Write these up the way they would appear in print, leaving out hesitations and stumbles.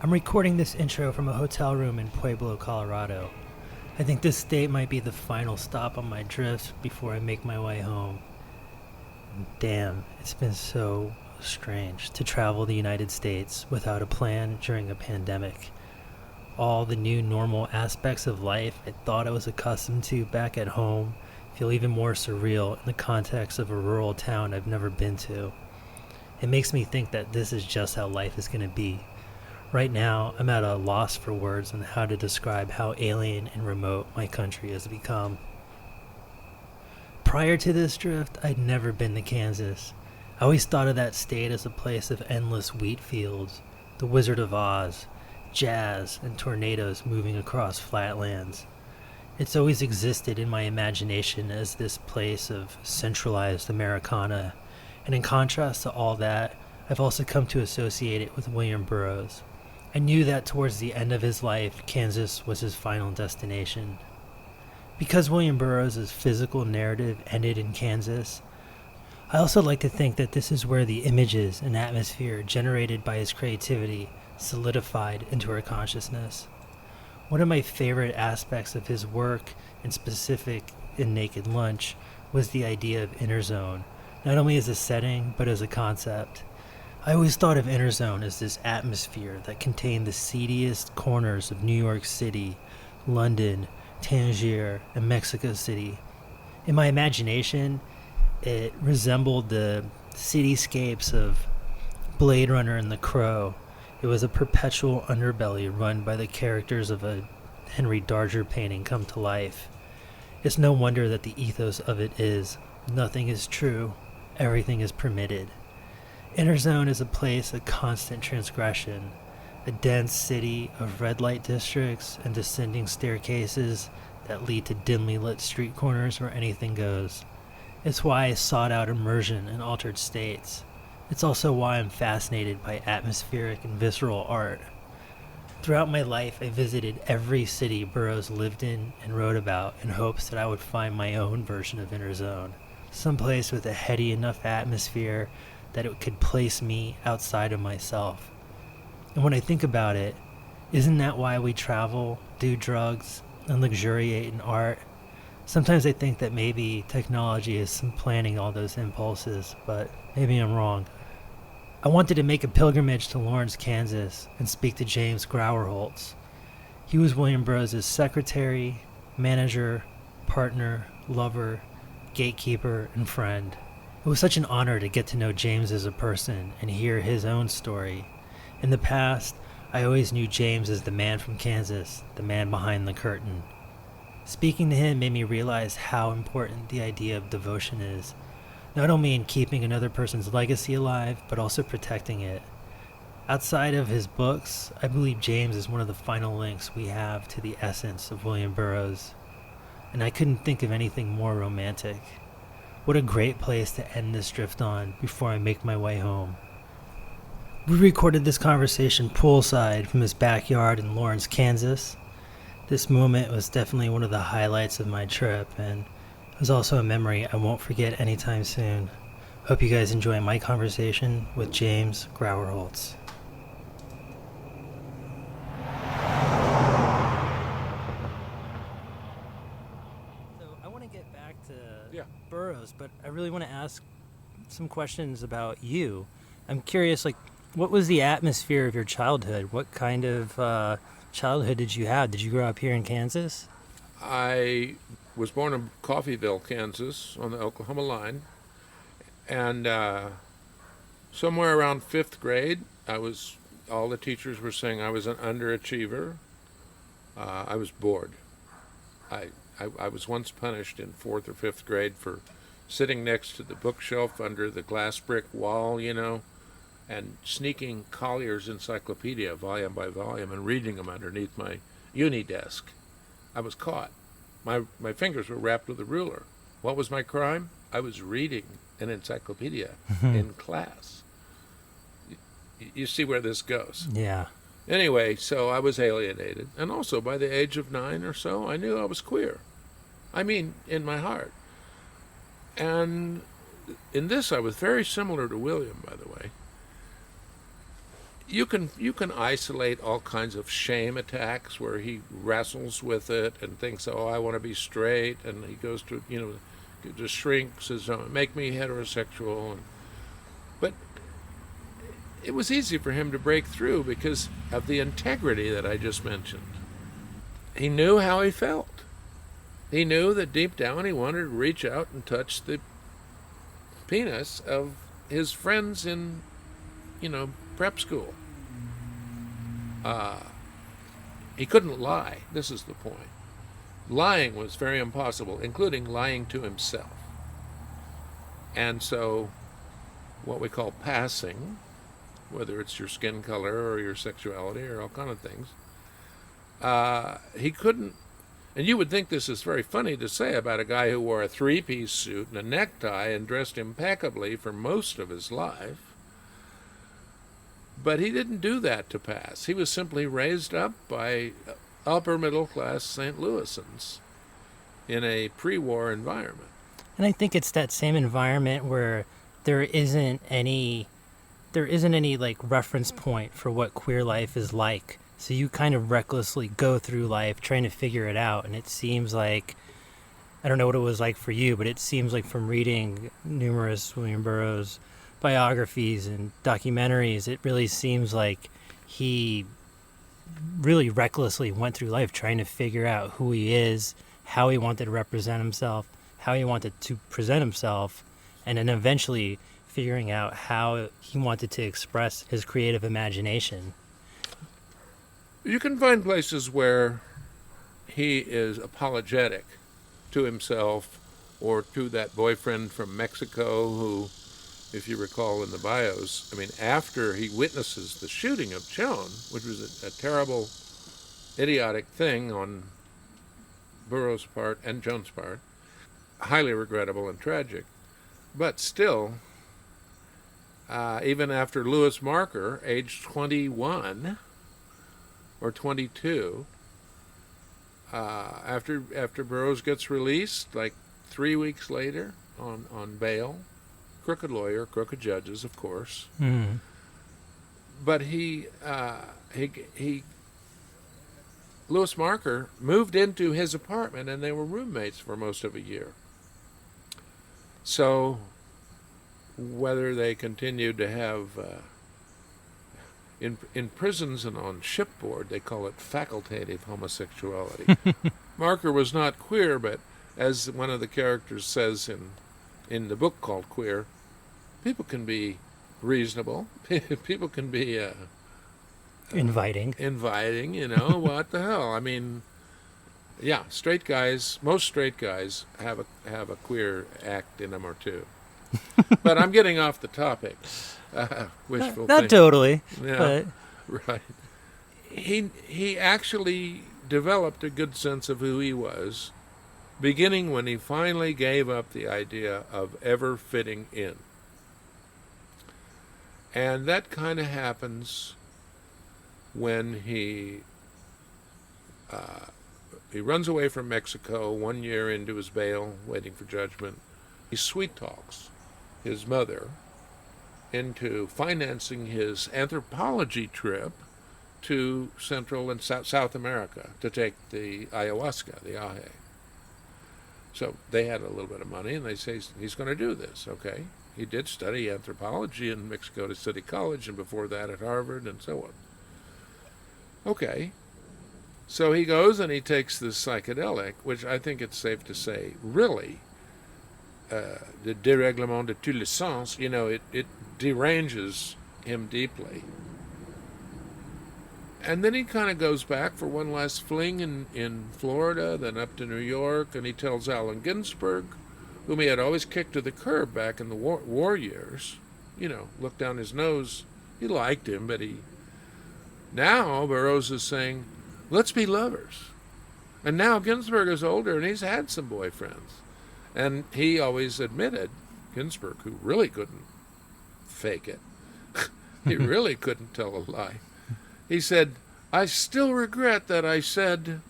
I'm recording this intro from a hotel room in Pueblo, Colorado. I think this state might be the final stop on my drift before I make my way home. Damn, it's been so strange to travel the United States without a plan during a pandemic. All the new normal aspects of life I thought I was accustomed to back at home feel even more surreal in the context of a rural town I've never been to. It makes me think that this is just how life is going to be. Right now, I'm at a loss for words on how to describe how alien and remote my country has become. Prior to this drift, I'd never been to Kansas. I always thought of that state as a place of endless wheat fields, the Wizard of Oz, jazz, and tornadoes moving across flatlands. It's always existed in my imagination as this place of centralized Americana, and in contrast to all that, I've also come to associate it with William Burroughs. I knew that towards the end of his life, Kansas was his final destination. Because William Burroughs' physical narrative ended in Kansas, I also like to think that this is where the images and atmosphere generated by his creativity solidified into our consciousness. One of my favorite aspects of his work, and specific in Naked Lunch, was the idea of inner zone, not only as a setting, but as a concept. I always thought of Inner Zone as this atmosphere that contained the seediest corners of New York City, London, Tangier, and Mexico City. In my imagination, it resembled the cityscapes of Blade Runner and The Crow. It was a perpetual underbelly run by the characters of a Henry Darger painting come to life. It's no wonder that the ethos of it is, nothing is true, everything is permitted. Inner Zone is a place of constant transgression, a dense city of red light districts and descending staircases that lead to dimly lit street corners where anything goes. It's why I sought out immersion in altered states. It's also why I'm fascinated by atmospheric and visceral art. Throughout my life, I visited every city Burroughs lived in and wrote about in hopes that I would find my own version of Inner Zone, someplace with a heady enough atmosphere that it could place me outside of myself. And when I think about it, isn't that why we travel, do drugs, and luxuriate in art? Sometimes I think that maybe technology is supplanting all those impulses, but maybe I'm wrong. I wanted to make a pilgrimage to Lawrence, Kansas, and speak to James Grauerholz. He was William Burroughs' secretary, manager, partner, lover, gatekeeper, and friend. It was such an honor to get to know James as a person and hear his own story. In the past, I always knew James as the man from Kansas, the man behind the curtain. Speaking to him made me realize how important the idea of devotion is, not only in keeping another person's legacy alive, but also protecting it. Outside of his books, I believe James is one of the final links we have to the essence of William Burroughs, and I couldn't think of anything more romantic. What a great place to end this drift on before I make my way home. We recorded this conversation poolside from his backyard in Lawrence, Kansas. This moment was definitely one of the highlights of my trip, and it was also a memory I won't forget anytime soon. Hope you guys enjoy my conversation with James Grauerholz. Burroughs, but I really want to ask some questions about you. I'm curious, what was the atmosphere of your childhood? What kind of childhood did you have? Did you grow up here in Kansas? I was born in Coffeyville, Kansas, on the Oklahoma line, and somewhere around 5th grade, all the teachers were saying I was an underachiever. I was bored. I was once punished in 4th or 5th grade for sitting next to the bookshelf under the glass brick wall, and sneaking Collier's Encyclopedia volume by volume and reading them underneath my uni desk. I was caught. My fingers were wrapped with a ruler. What was my crime? I was reading an encyclopedia in class. You see where this goes. Yeah. Anyway, so I was alienated. And also, by the age of 9 or so, I knew I was queer. I mean, in my heart. And in this, I was very similar to William, by the way. you can isolate all kinds of shame attacks where he wrestles with it and thinks, oh, I want to be straight, and he goes to, just shrinks, says, oh, make me heterosexual. But it was easy for him to break through because of the integrity that I just mentioned. He knew how he felt. He knew that deep down he wanted to reach out and touch the penis of his friends in, prep school. He couldn't lie. This is the point. Lying was very impossible, including lying to himself. And so what we call passing, whether it's your skin color or your sexuality or all kind of things, he couldn't. And you would think this is very funny to say about a guy who wore a three-piece suit and a necktie and dressed impeccably for most of his life. But he didn't do that to pass. He was simply raised up by upper-middle-class St. Louisans in a pre-war environment. And I think it's that same environment where there isn't any like reference point for what queer life is like. So you kind of recklessly go through life trying to figure it out. And it seems like, I don't know what it was like for you, but it seems like from reading numerous William Burroughs biographies and documentaries, it really seems like he really recklessly went through life trying to figure out who he is, how he wanted to represent himself, how he wanted to present himself, and then eventually figuring out how he wanted to express his creative imagination. You can find places where he is apologetic to himself or to that boyfriend from Mexico who, if you recall in the bios, after he witnesses the shooting of Joan, which was a terrible, idiotic thing on Burroughs' part and Joan's part, highly regrettable and tragic. But still, even after Louis Marker, aged 21 or 22, after Burroughs gets released, like 3 weeks later on bail, crooked lawyer, crooked judges, of course. Mm. But Louis Marker moved into his apartment, and they were roommates for most of a year. So whether they continued to have in prisons and on shipboard, they call it facultative homosexuality. Marker was not queer, but as one of the characters says in the book called Queer, people can be reasonable. People can be Inviting, what the hell? Yeah, straight guys, most straight guys have a queer act in them or two. But I'm getting off the topic. Wishful not thinking. Totally, Yeah, but right. He actually developed a good sense of who he was, beginning when he finally gave up the idea of ever fitting in. And that kind of happens when he runs away from Mexico 1 year into his bail, waiting for judgment. He sweet talks his mother into financing his anthropology trip to Central and South America to take the ayahuasca, the aje. So they had a little bit of money, and they say he's going to do this, okay? He did study anthropology in Mexico City College, and before that at Harvard, and so on. Okay. So he goes and he takes this psychedelic, which I think it's safe to say, really, the dérèglement de tous les sens, it deranges him deeply. And then he kind of goes back for one last fling in Florida, then up to New York, and he tells Allen Ginsberg, whom he had always kicked to the curb back in the war years, looked down his nose. He liked him, but now Burroughs is saying, let's be lovers. And now Ginsberg is older, and he's had some boyfriends. And he always admitted, Ginsberg, who really couldn't fake it, he really couldn't tell a lie. He said, I still regret that I said,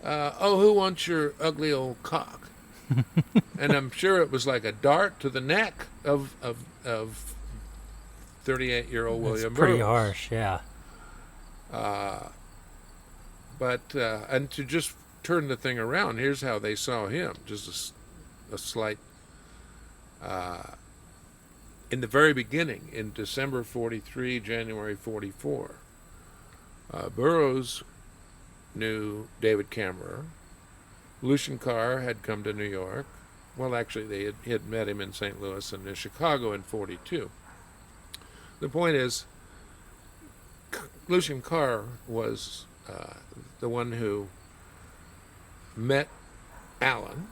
who wants your ugly old cock? And I'm sure it was like a dart to the neck of 38-year-old William That's pretty Burroughs. harsh, yeah. And to just turn the thing around, here's how they saw him. Just a slight. In the very beginning, in December 43, January 44, Burroughs knew David Cameron. Lucian Carr had come to New York. Well, actually, he had met him in St. Louis and in Chicago in 42. The point is, Lucian Carr was the one who met Alan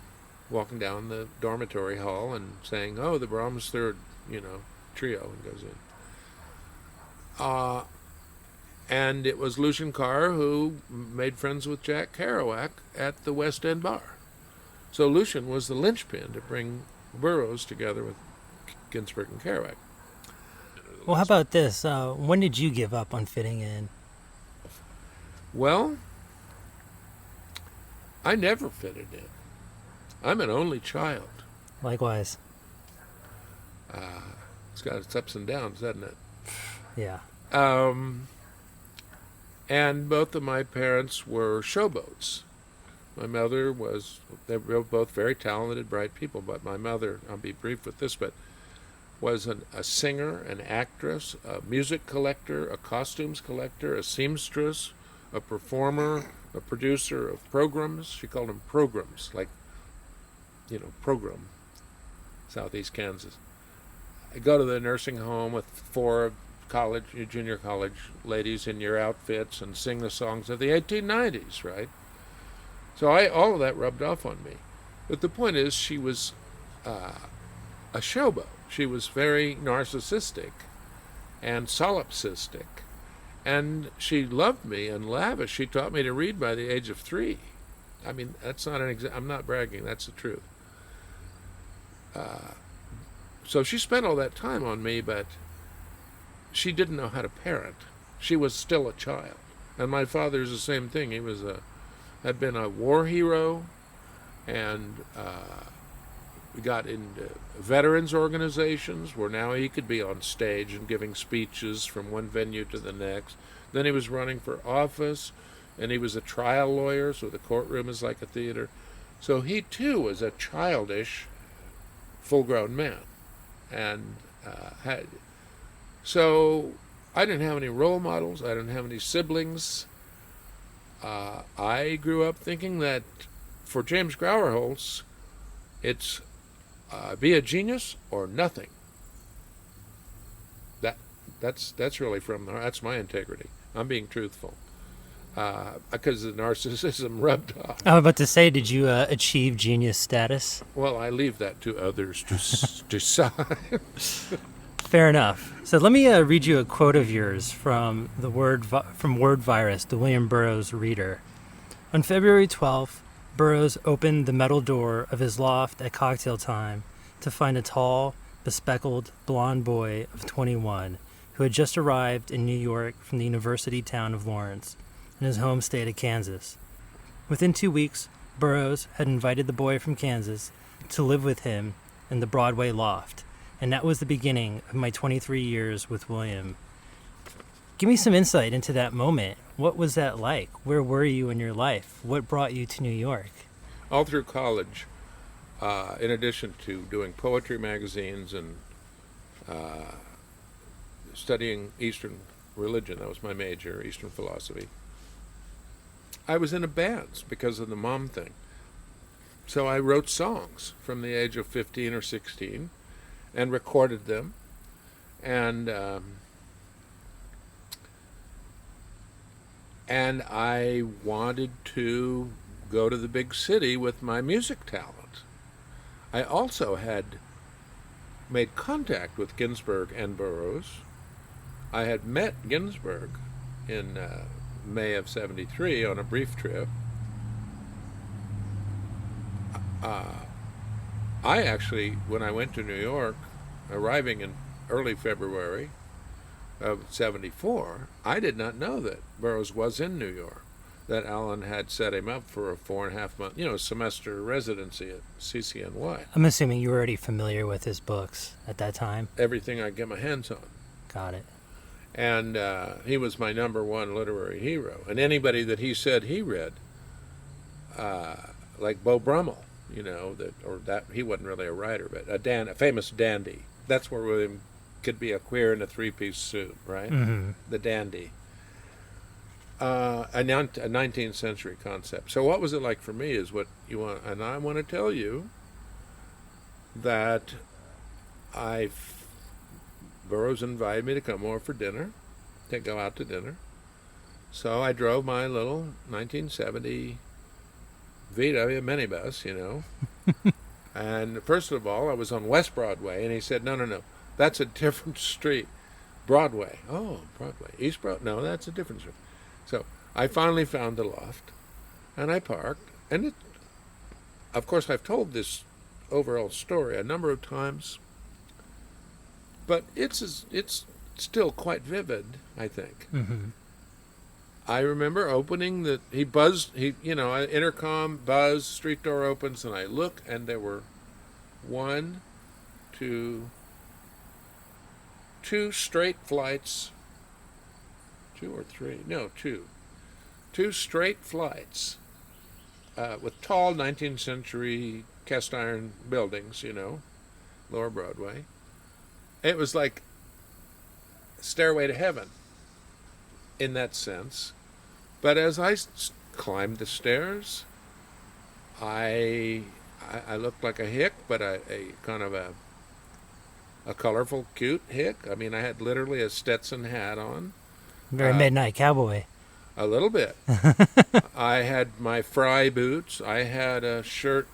walking down the dormitory hall and saying, "Oh, the Brahms Third, trio," and goes in. And it was Lucian Carr who made friends with Jack Kerouac at the West End Bar. So Lucian was the linchpin to bring Burroughs together with Ginsberg and Kerouac. Well, how about this? When did you give up on fitting in? Well, I never fitted in. I'm an only child. Likewise. It's got its ups and downs, hasn't it? Yeah. And both of my parents were showboats. My mother they were both very talented, bright people, but my mother, I'll be brief with this, but was a singer, an actress, a music collector, a costumes collector, a seamstress, a performer, a producer of programs. She called them programs, like, program, Southeast Kansas. I go to the nursing home with 4 junior college ladies in your outfits and sing the songs of the 1890s, right? So all of that rubbed off on me. But the point is, she was a showboat. She was very narcissistic and solipsistic. And she loved me and lavish. She taught me to read by the age of 3. I mean, that's not I'm not bragging, that's the truth. So she spent all that time on me, but she didn't know how to parent. She was still a child. And my father's the same thing. He had been a war hero, and got into veterans organizations where now he could be on stage and giving speeches from one venue to the next. Then he was running for office, and he was a trial lawyer, so the courtroom is like a theater. So he too was a childish, full-grown man. And so I didn't have any role models. I didn't have any siblings. I grew up thinking that for James Grauerholz, it's be a genius or nothing. That's really that's my integrity. I'm being truthful. Because the narcissism rubbed off. I was about to say, did you achieve genius status? Well, I leave that to others to decide. Fair enough. So let me read you a quote of yours from from Word Virus, the William Burroughs reader. On February 12th, Burroughs opened the metal door of his loft at cocktail time to find a tall, bespectacled, blond boy of 21 who had just arrived in New York from the university town of Lawrence in his home state of Kansas. Within 2 weeks, Burroughs had invited the boy from Kansas to live with him in the Broadway loft, and that was the beginning of my 23 years with William. Give me some insight into that moment. What was that like? Where were you in your life? What brought you to New York? All through college, in addition to doing poetry magazines and studying Eastern religion, that was my major, Eastern philosophy, I was in a band because of the mom thing. So I wrote songs from the age of 15 or 16 and recorded them. And I wanted to go to the big city with my music talent. I also had made contact with Ginsberg and Burroughs. I had met Ginsberg in May of '73 on a brief trip. I actually, when I went to New York, arriving in early February of '74, I did not know that Burroughs was in New York, that Alan had set him up for a 4.5 month, semester residency at CCNY. I'm assuming you were already familiar with his books at that time. Everything I get my hands on. Got it. And he was my number one literary hero. And anybody that he said he read, like Beau Brummel, he wasn't really a writer, but a famous dandy. That's where William could be a queer in a three-piece suit, right? Mm-hmm. The dandy. A 19th century concept. So what was it like for me is what you want, and I want to tell you that Burroughs invited me to come over for dinner, to go out to dinner. So I drove my little 1970 VW minibus, and first of all, I was on West Broadway, and he said, no, that's a different street. Broadway. Oh, Broadway. East Broadway? No, that's a different street. So I finally found the loft, and I parked, and of course, I've told this overall story a number of times, but it's still quite vivid, I think. Mm-hmm. I remember opening he buzzed, intercom, buzz, street door opens, and I look, and there were two straight flights, two straight flights with tall 19th century cast iron buildings, Lower Broadway. It was like Stairway to Heaven in that sense. But as I climbed the stairs, I looked like a hick, but a kind of a colorful, cute hick. I mean, I had literally a Stetson hat on. Very midnight cowboy. A little bit. I had my Fry boots. I had a shirt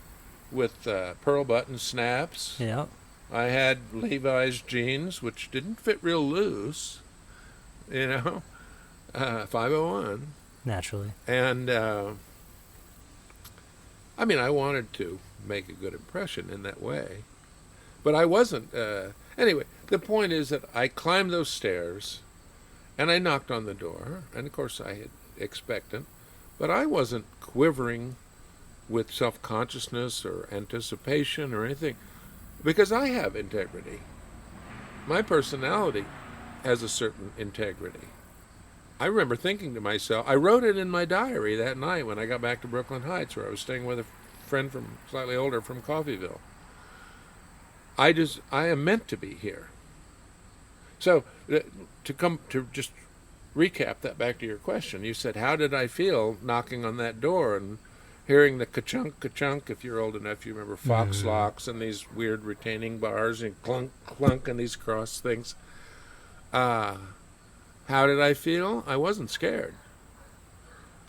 with pearl button snaps. Yeah. I had Levi's jeans, which didn't fit real loose, 501. Naturally. And, I wanted to make a good impression in that way. But I wasn't. Anyway, the point is that I climbed those stairs, and I knocked on the door, and of course I had expectant, but I wasn't quivering with self-consciousness or anticipation or anything, because I have integrity. My personality has a certain integrity. I remember thinking to myself, I wrote it in my diary that night when I got back to Brooklyn Heights, where I was staying with a friend slightly older from Coffeyville. I am meant to be here. So to just recap that back to your question, you said, how did I feel knocking on that door and hearing the ka-chunk, ka-chunk, if you're old enough, you remember Fox locks and these weird retaining bars and clunk, clunk and these cross things. How did I feel? I wasn't scared.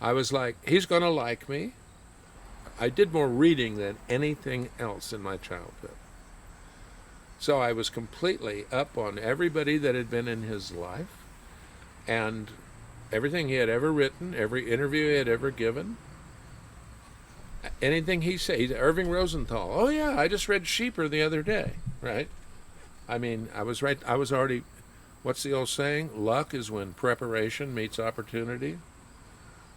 I was like, he's going to like me. I did more reading than anything else in my childhood. So I was completely up on everybody that had been in his life and everything he had ever written, every interview he had ever given, anything he said. Irving Rosenthal. Oh, yeah, I just read Sheeper the other day, right? I mean, I was right. I was already, what's the old saying? Luck is when preparation meets opportunity.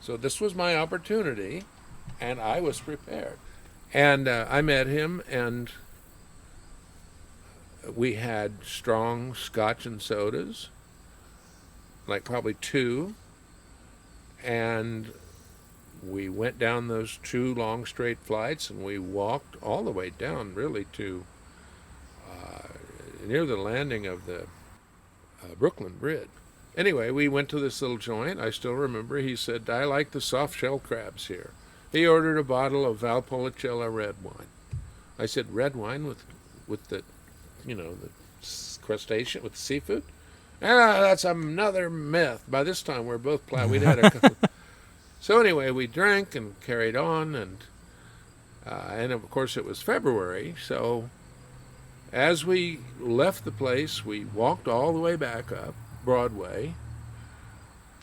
So this was my opportunity, and I was prepared. And I met him, and we had strong scotch and sodas, like probably two, and we went down those two long straight flights, and we walked all the way down really to near the landing of the Brooklyn Bridge. Anyway, we went to this little joint. I still remember he said, I like the soft shell crabs here. He ordered a bottle of Valpolicella red wine. I said, red wine with the the crustacean, with the seafood? That's another myth. By this time, we're both plowed. We'd had a couple. So anyway, we drank and carried on, and of course it was February. So as we left the place, we walked all the way back up Broadway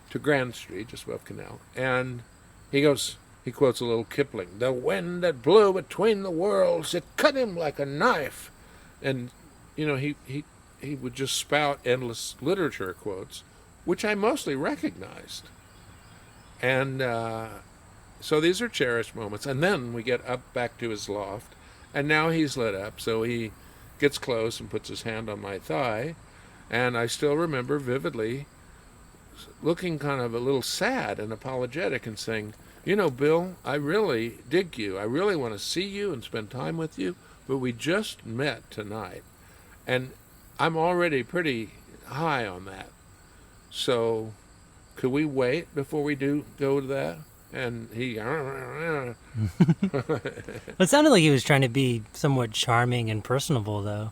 to Grand Street, just above Canal, and he quotes a little Kipling, "The wind that blew between the worlds, it cut him like a knife," and he would just spout endless literature quotes, which I mostly recognized. And so these are cherished moments. And then we get up back to his loft, and now he's lit up. So he gets close and puts his hand on my thigh, And I still remember vividly looking kind of a little sad and apologetic and saying, you know, Bill, I really dig you. I really want to see you and spend time with you, but we just met tonight. And I'm already pretty high on that. So could we wait before we do go to that? And he... It sounded like he was trying to be somewhat charming and personable, though,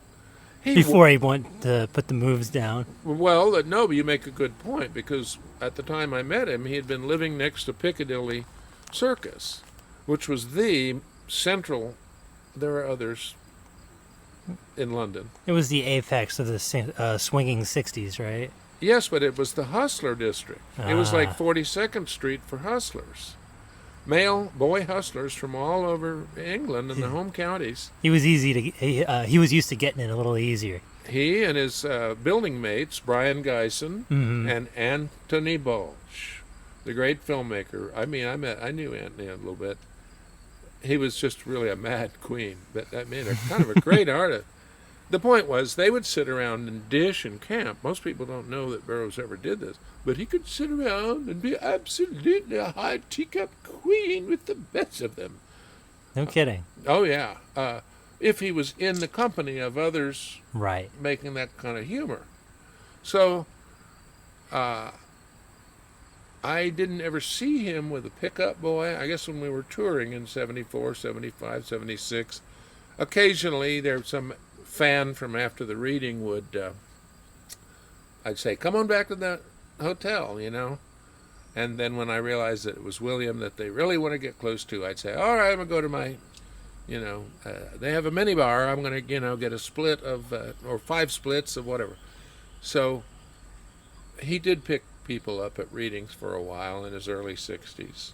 before he went to put the moves down. Well, no, but you make a good point, because at the time I met him, he had been living next to Piccadilly Circus, which was the central... There are others in London. It was the apex of the swinging 60s, right? Yes, but it was the hustler district. It was like 42nd Street for hustlers. Male boy hustlers from all over England and the home counties. He was he was used to getting it a little easier. He and his building mates, Brian Geisen and Anthony Bulge, the great filmmaker. I mean, I knew Anthony a little bit. He was just really a mad queen, but I mean, kind of a great artist. The point was, they would sit around and dish and camp. Most people don't know that Burroughs ever did this, but he could sit around and be absolutely a high teacup queen with the best of them. No kidding. Oh, yeah. If he was in the company of others right, making that kind of humor. So, I didn't ever see him with a pickup boy. I guess when we were touring in 74, 75, 76, occasionally there's some fan from after the reading would, I'd say, come on back to the hotel, you know. And then when I realized that it was William that they really want to get close to, I'd say, all right, I'm going to go to my, you know, they have a mini bar. I'm going to, you know, get a split of, or 5 splits of whatever. So he did pick people up at readings for a while in his early 60s.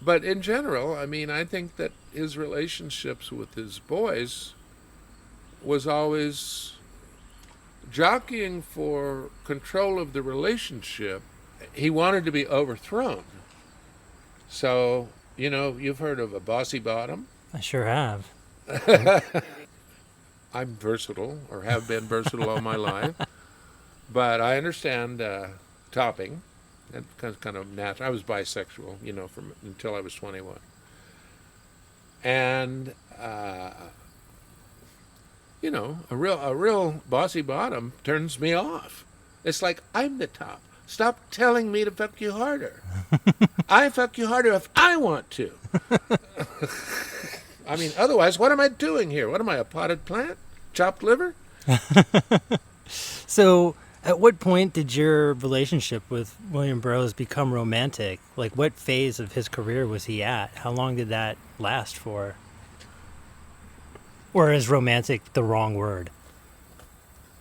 But in general, I mean, I think that his relationships with his boys was always jockeying for control of the relationship. He wanted to be overthrown. So, you know, you've heard of a bossy bottom. I sure have. I'm versatile, or have been versatile all my life. But I understand topping. That's kind of natural. I was bisexual, you know, until I was 21. And... you know, a real bossy bottom turns me off. It's like, I'm the top. Stop telling me to fuck you harder. I fuck you harder if I want to. I mean, otherwise, what am I doing here? What am I, a potted plant? Chopped liver? So, at what point did your relationship with William Burroughs become romantic? Like, what phase of his career was he at? How long did that last for? Or is romantic the wrong word?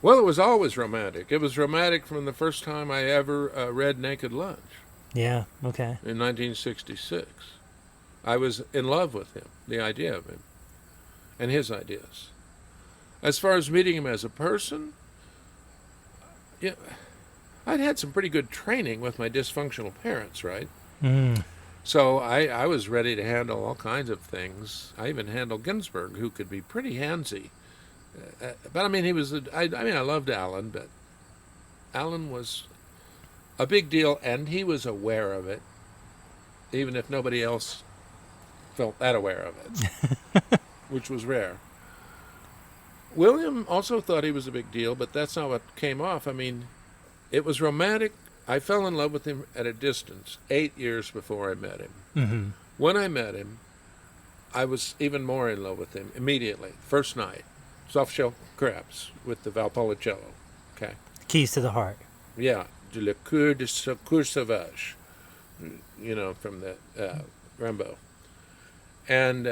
Well, it was always romantic. It was romantic from the first time I ever read Naked Lunch. Yeah, okay. In 1966. I was in love with him, the idea of him, and his ideas. As far as meeting him as a person, yeah, I'd had some pretty good training with my dysfunctional parents, right? Mm. So I was ready to handle all kinds of things. I even handled Ginsberg, who could be pretty handsy. But I mean, I loved Alan, but Alan was a big deal, and he was aware of it, even if nobody else felt that aware of it, which was rare. William also thought he was a big deal, but that's not what came off. I mean, it was romantic. I fell in love with him at a distance, 8 years before I met him. Mm-hmm. When I met him, I was even more in love with him immediately. First night, soft-shell crabs with the Valpolicella. Okay. Keys to the Heart. Yeah, de le coeur de coeur sauvage, you know, from the Rimbaud. And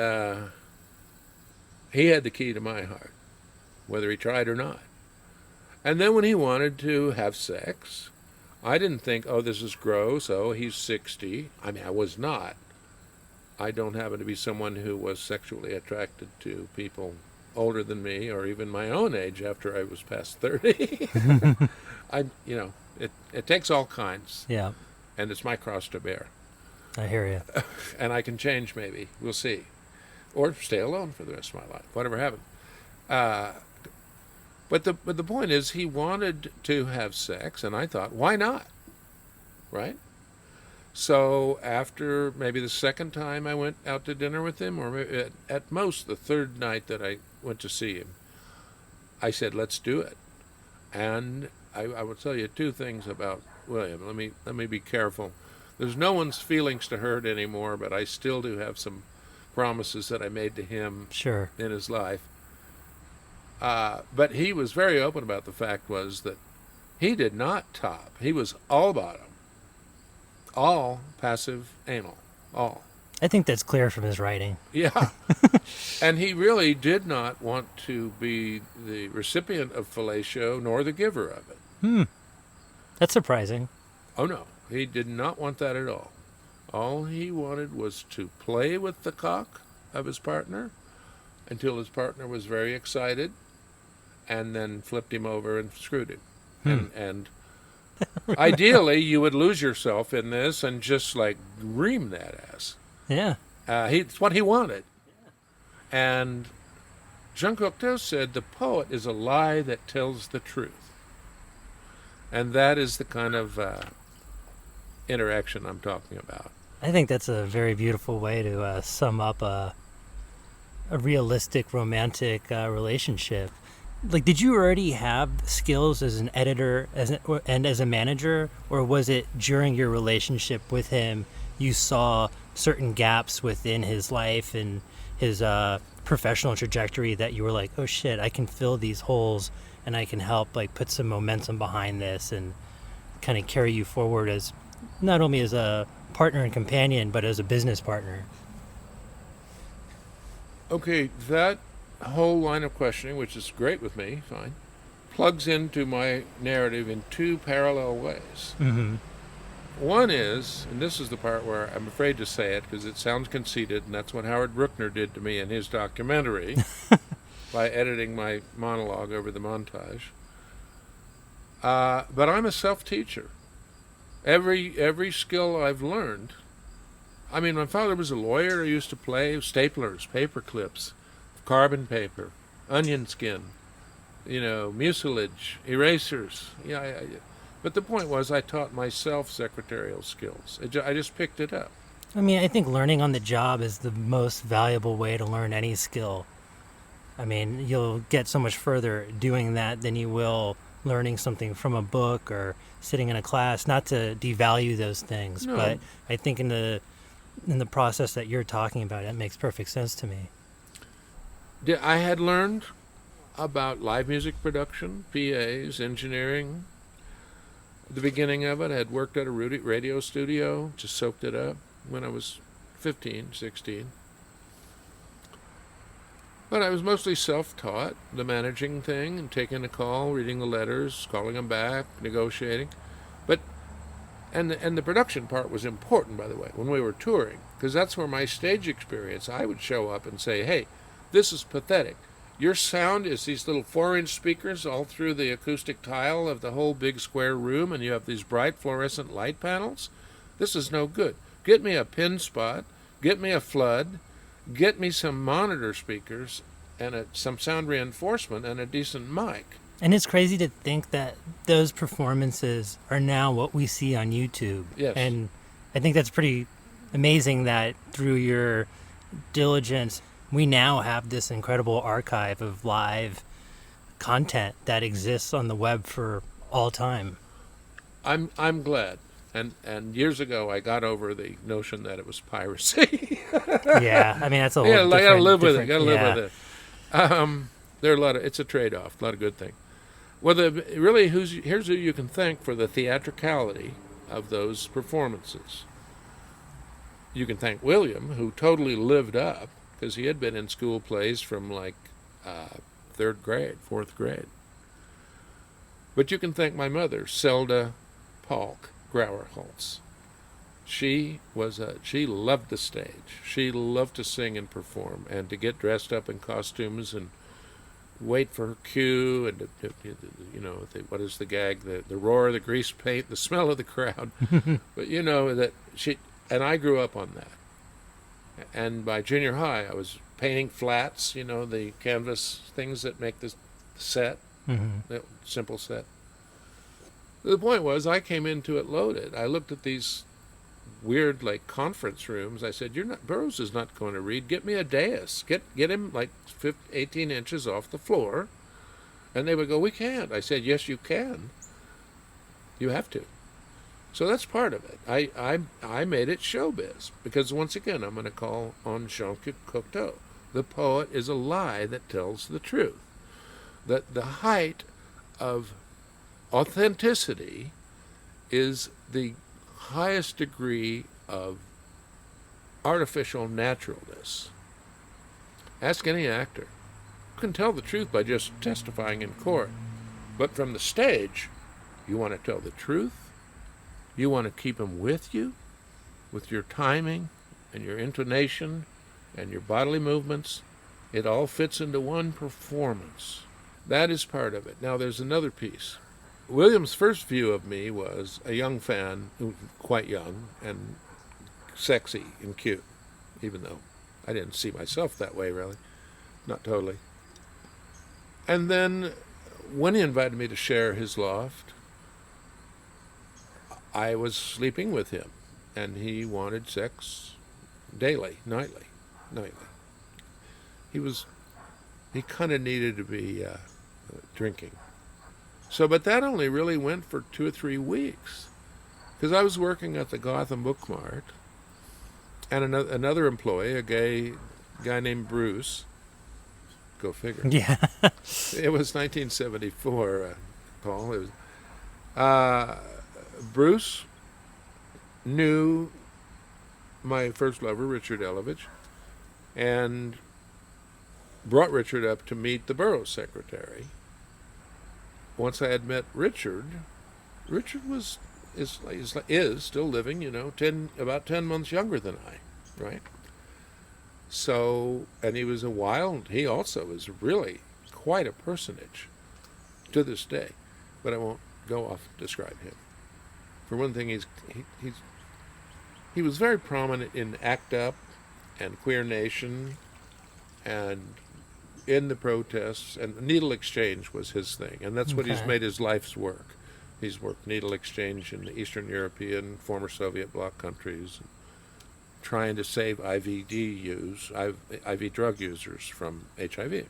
he had the key to my heart, whether he tried or not. And then when he wanted to have sex, I didn't think, oh, this is gross, oh, he's 60. I mean, I was not. I don't happen to be someone who was sexually attracted to people older than me, or even my own age after I was past 30. It takes all kinds. Yeah. And it's my cross to bear. I hear you. And I can change, maybe. We'll see. Or stay alone for the rest of my life, whatever happens. But the point is, he wanted to have sex, and I thought, why not? Right? So after maybe the second time I went out to dinner with him, or maybe at most the third night that I went to see him, I said, let's do it. And I will tell you two things about William. Let me be careful. There's no one's feelings to hurt anymore, but I still do have some promises that I made to him Sure. in his life. But he was very open about the fact was that he did not top. He was all bottom. All passive anal. All. I think that's clear from his writing. Yeah. And he really did not want to be the recipient of fellatio nor the giver of it. That's surprising. Oh, no. He did not want that at all. All he wanted was to play with the cock of his partner until his partner was very excited and then flipped him over and screwed him. And ideally, you would lose yourself in this and just like ream that ass. Yeah. It's what he wanted. And Jean Cocteau said, the poet is a lie that tells the truth. And that is the kind of interaction I'm talking about. I think that's a very beautiful way to sum up a realistic romantic relationship. Like, did you already have skills as an editor and as a manager, or was it during your relationship with him you saw certain gaps within his life and his professional trajectory that you were like, oh shit, I can fill these holes and I can help like put some momentum behind this and kind of carry you forward as not only as a partner and companion, but as a business partner? Okay, that whole line of questioning, which is great with me, fine, plugs into my narrative in two parallel ways. Mm-hmm. One is, and this is the part where I'm afraid to say it because it sounds conceited, and that's what Howard Brookner did to me in his documentary by editing my monologue over the montage. But I'm a self-teacher. Every skill I've learned. I mean, my father was a lawyer. He used to play staplers, paper clips, carbon paper, onion skin, mucilage, erasers. Yeah, but the point was I taught myself secretarial skills. I just picked it up. I mean, I think learning on the job is the most valuable way to learn any skill. I mean, you'll get so much further doing that than you will learning something from a book or sitting in a class. Not to devalue those things, No. but I think in the process that you're talking about, it makes perfect sense to me. I had learned about live music production, PAs, engineering. At the beginning of it, I had worked at a radio studio, just soaked it up when I was 15, 16. But I was mostly self-taught, the managing thing, and taking a call, reading the letters, calling them back, negotiating. And the production part was important, by the way, when we were touring, because that's where my stage experience, I would show up and say, hey, this is pathetic. Your sound is these little 4-inch speakers all through the acoustic tile of the whole big square room, and you have these bright fluorescent light panels. This is no good. Get me a pin spot, get me a flood, get me some monitor speakers, and some sound reinforcement and a decent mic. And it's crazy to think that those performances are now what we see on YouTube. Yes. And I think that's pretty amazing that through your diligence, we now have this incredible archive of live content that exists on the web for all time. I'm glad. And years ago, I got over the notion that it was piracy. Yeah, I mean, that's a whole I gotta live with it. There are a lot of, it's a trade-off, a lot of good things. Well, here's who you can thank for the theatricality of those performances. You can thank William, who totally lived up, because he had been in school plays from like third grade, fourth grade. But you can thank my mother, Zelda Polk Grauerholz. She loved the stage. She loved to sing and perform and to get dressed up in costumes and wait for her cue and what is the gag? The roar of the grease paint, the smell of the crowd. But that she and I grew up on that. And by junior high, I was painting flats, the canvas things that make the set. That simple set. The point was, I came into it loaded. I looked at these weird, like, conference rooms. I said, Burroughs is not going to read. Get me a dais. Get him, like, 18 inches off the floor. And they would go, we can't. I said, yes, you can. You have to. So that's part of it. I made it showbiz. Because, once again, I'm going to call on Jean Cocteau. The poet is a lie that tells the truth. That the height of authenticity is the highest degree of artificial naturalness. Ask any actor. You can tell the truth by just testifying in court. But from the stage, you want to tell the truth. You want to keep them with you, with your timing and your intonation and your bodily movements. It all fits into one performance. That is part of it. Now there's another piece. William's first view of me was a young fan, quite young, and sexy and cute, even though I didn't see myself that way, really. Not totally. And then when he invited me to share his loft, I was sleeping with him, and he wanted sex daily, nightly. He kind of needed to be drinking. So, but that only really went for 2 or 3 weeks, because I was working at the Gotham Book Mart, and another employee, a guy named Bruce, go figure. Yeah. It was 1974, Paul. It was, Bruce knew my first lover, Richard Elovich, and brought Richard up to meet the Burroughs secretary. Once I had met Richard is still living, about 10 months younger than I, right? So, and he was he also is really quite a personage to this day, but I won't go off and describe him. For one thing, he was very prominent in ACT UP and Queer Nation and in the protests, and needle exchange was his thing, and that's what he's made his life's work. He's worked needle exchange in the Eastern European, former Soviet bloc countries, trying to save IV drug users from HIV.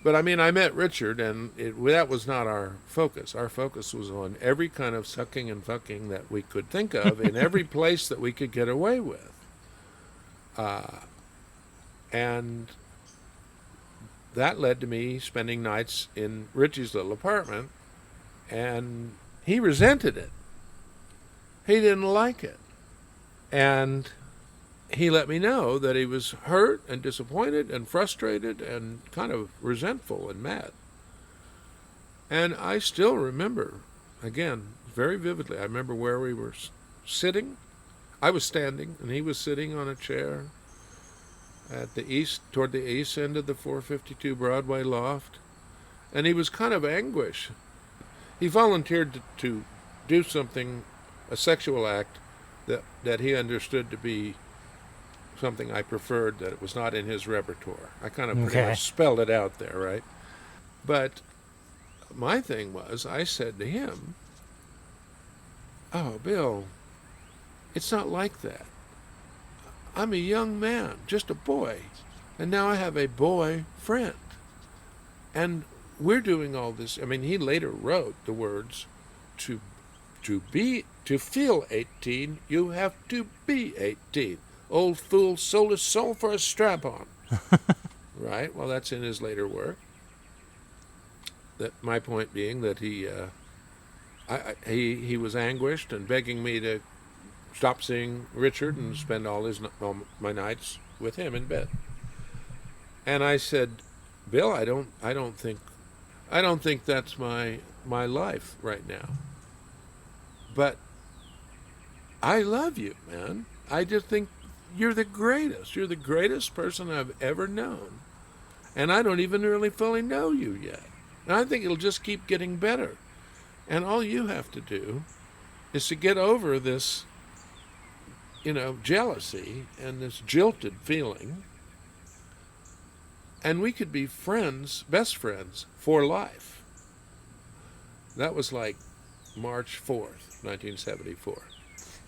But I mean, I met Richard, and that was not our focus. Our focus was on every kind of sucking and fucking that we could think of in every place that we could get away with. And that led to me spending nights in Richie's little apartment, and he resented it. He didn't like it. And he let me know that he was hurt and disappointed and frustrated and kind of resentful and mad. And I still remember, again, very vividly, I remember where we were sitting. I was standing, and he was sitting on a chair at toward the east end of the 452 Broadway loft, and he was kind of anguish. He volunteered to do something, a sexual act, that he understood to be something I preferred, that it was not in his repertoire. I kind of pretty much spelled it out there, right? But my thing was, I said to him, "Oh, Bill, it's not like that. I'm a young man, just a boy, and now I have a boy friend. And we're doing all this." I mean, he later wrote the words, to feel 18, you have to be 18. Old fool sold his soul for a strap-on. Right? Well, that's in his later work. That my point being that he was anguished and begging me to stop seeing Richard and spend all my nights with him in bed. And I said, "Bill, I don't think that's my life right now. But I love you, man. I just think you're the greatest. You're the greatest person I've ever known. And I don't even really fully know you yet. And I think it'll just keep getting better. And all you have to do is to get over this, jealousy and this jilted feeling, and we could be friends, best friends, for life. That was like March 4th, 1974.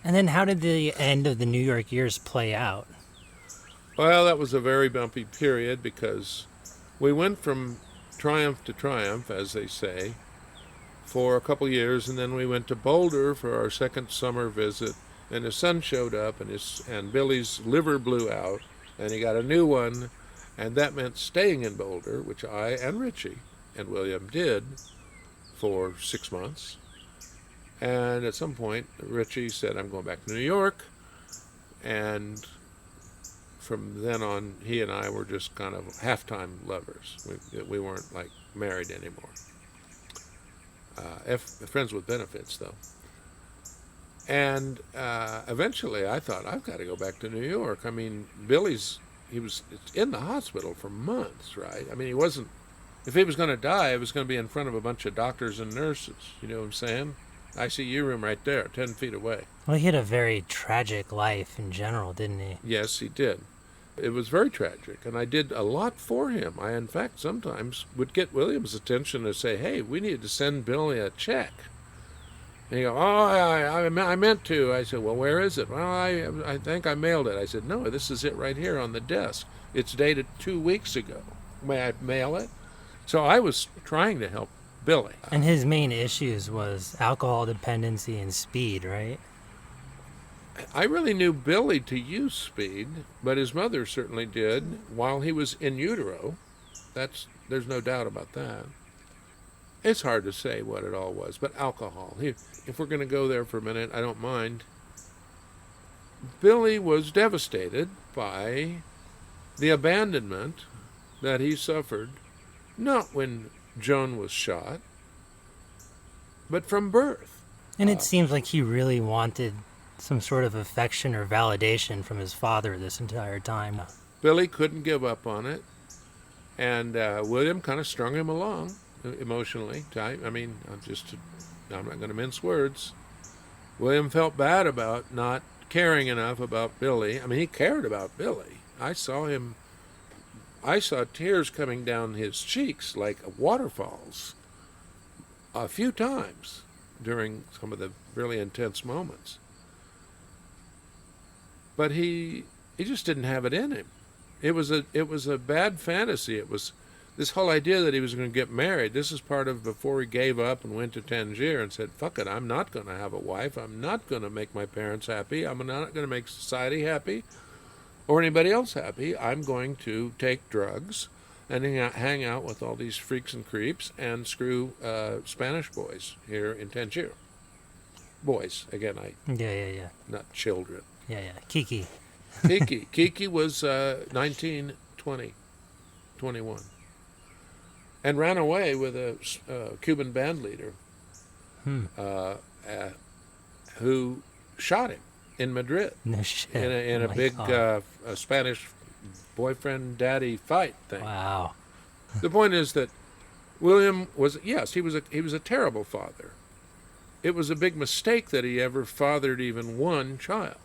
And then how did the end of the New York years play out? Well, that was a very bumpy period because we went from triumph to triumph, as they say, for a couple years, and then we went to Boulder for our second summer visit, and his son showed up, and Billy's liver blew out, and he got a new one, and that meant staying in Boulder, which I and Richie and William did for 6 months. And at some point, Richie said, I'm going back to New York, and from then on, he and I were just kind of half-time lovers. We weren't like married anymore. Friends with benefits, though. And eventually I thought, I've got to go back to New York. I mean, he was in the hospital for months, right? I mean, if he was going to die, it was going to be in front of a bunch of doctors and nurses. You know what I'm saying? ICU room right there, 10 feet away. Well, he had a very tragic life in general, didn't he? Yes, he did. It was very tragic, and I did a lot for him. I, in fact, sometimes would get William's attention and say, hey, we need to send Billy a check. And he'd go, oh, I meant to. I said, well, where is it? Well, I think I mailed it. I said, no, this is it right here on the desk. It's dated 2 weeks ago. May I mail it? So I was trying to help Billy. And his main issues was alcohol dependency and speed, right? I really knew Billy to use speed, but his mother certainly did while he was in utero. There's no doubt about that. It's hard to say what it all was, but alcohol. If we're going to go there for a minute, I don't mind. Billy was devastated by the abandonment that he suffered, not when Joan was shot, but from birth. And it seems like he really wanted some sort of affection or validation from his father this entire time. Billy couldn't give up on it, and William kind of strung him along emotionally. I'm not going to mince words. William felt bad about not caring enough about Billy. I mean, he cared about Billy. I saw tears coming down his cheeks like waterfalls a few times during some of the really intense moments. But he just didn't have it in him. It was a bad fantasy. It was this whole idea that he was going to get married. This is part of before he gave up and went to Tangier and said, fuck it, I'm not going to have a wife. I'm not going to make my parents happy. I'm not going to make society happy or anybody else happy. I'm going to take drugs and hang out with all these freaks and creeps and screw Spanish boys here in Tangier. Boys, again, Yeah. not children. Yeah. Kiki. Kiki was 19, 20, 21. And ran away with a Cuban band leader who shot him in Madrid. No shit. In a big Spanish boyfriend daddy fight thing. Wow. The point is that William was he was a terrible father. It was a big mistake that he ever fathered even one child.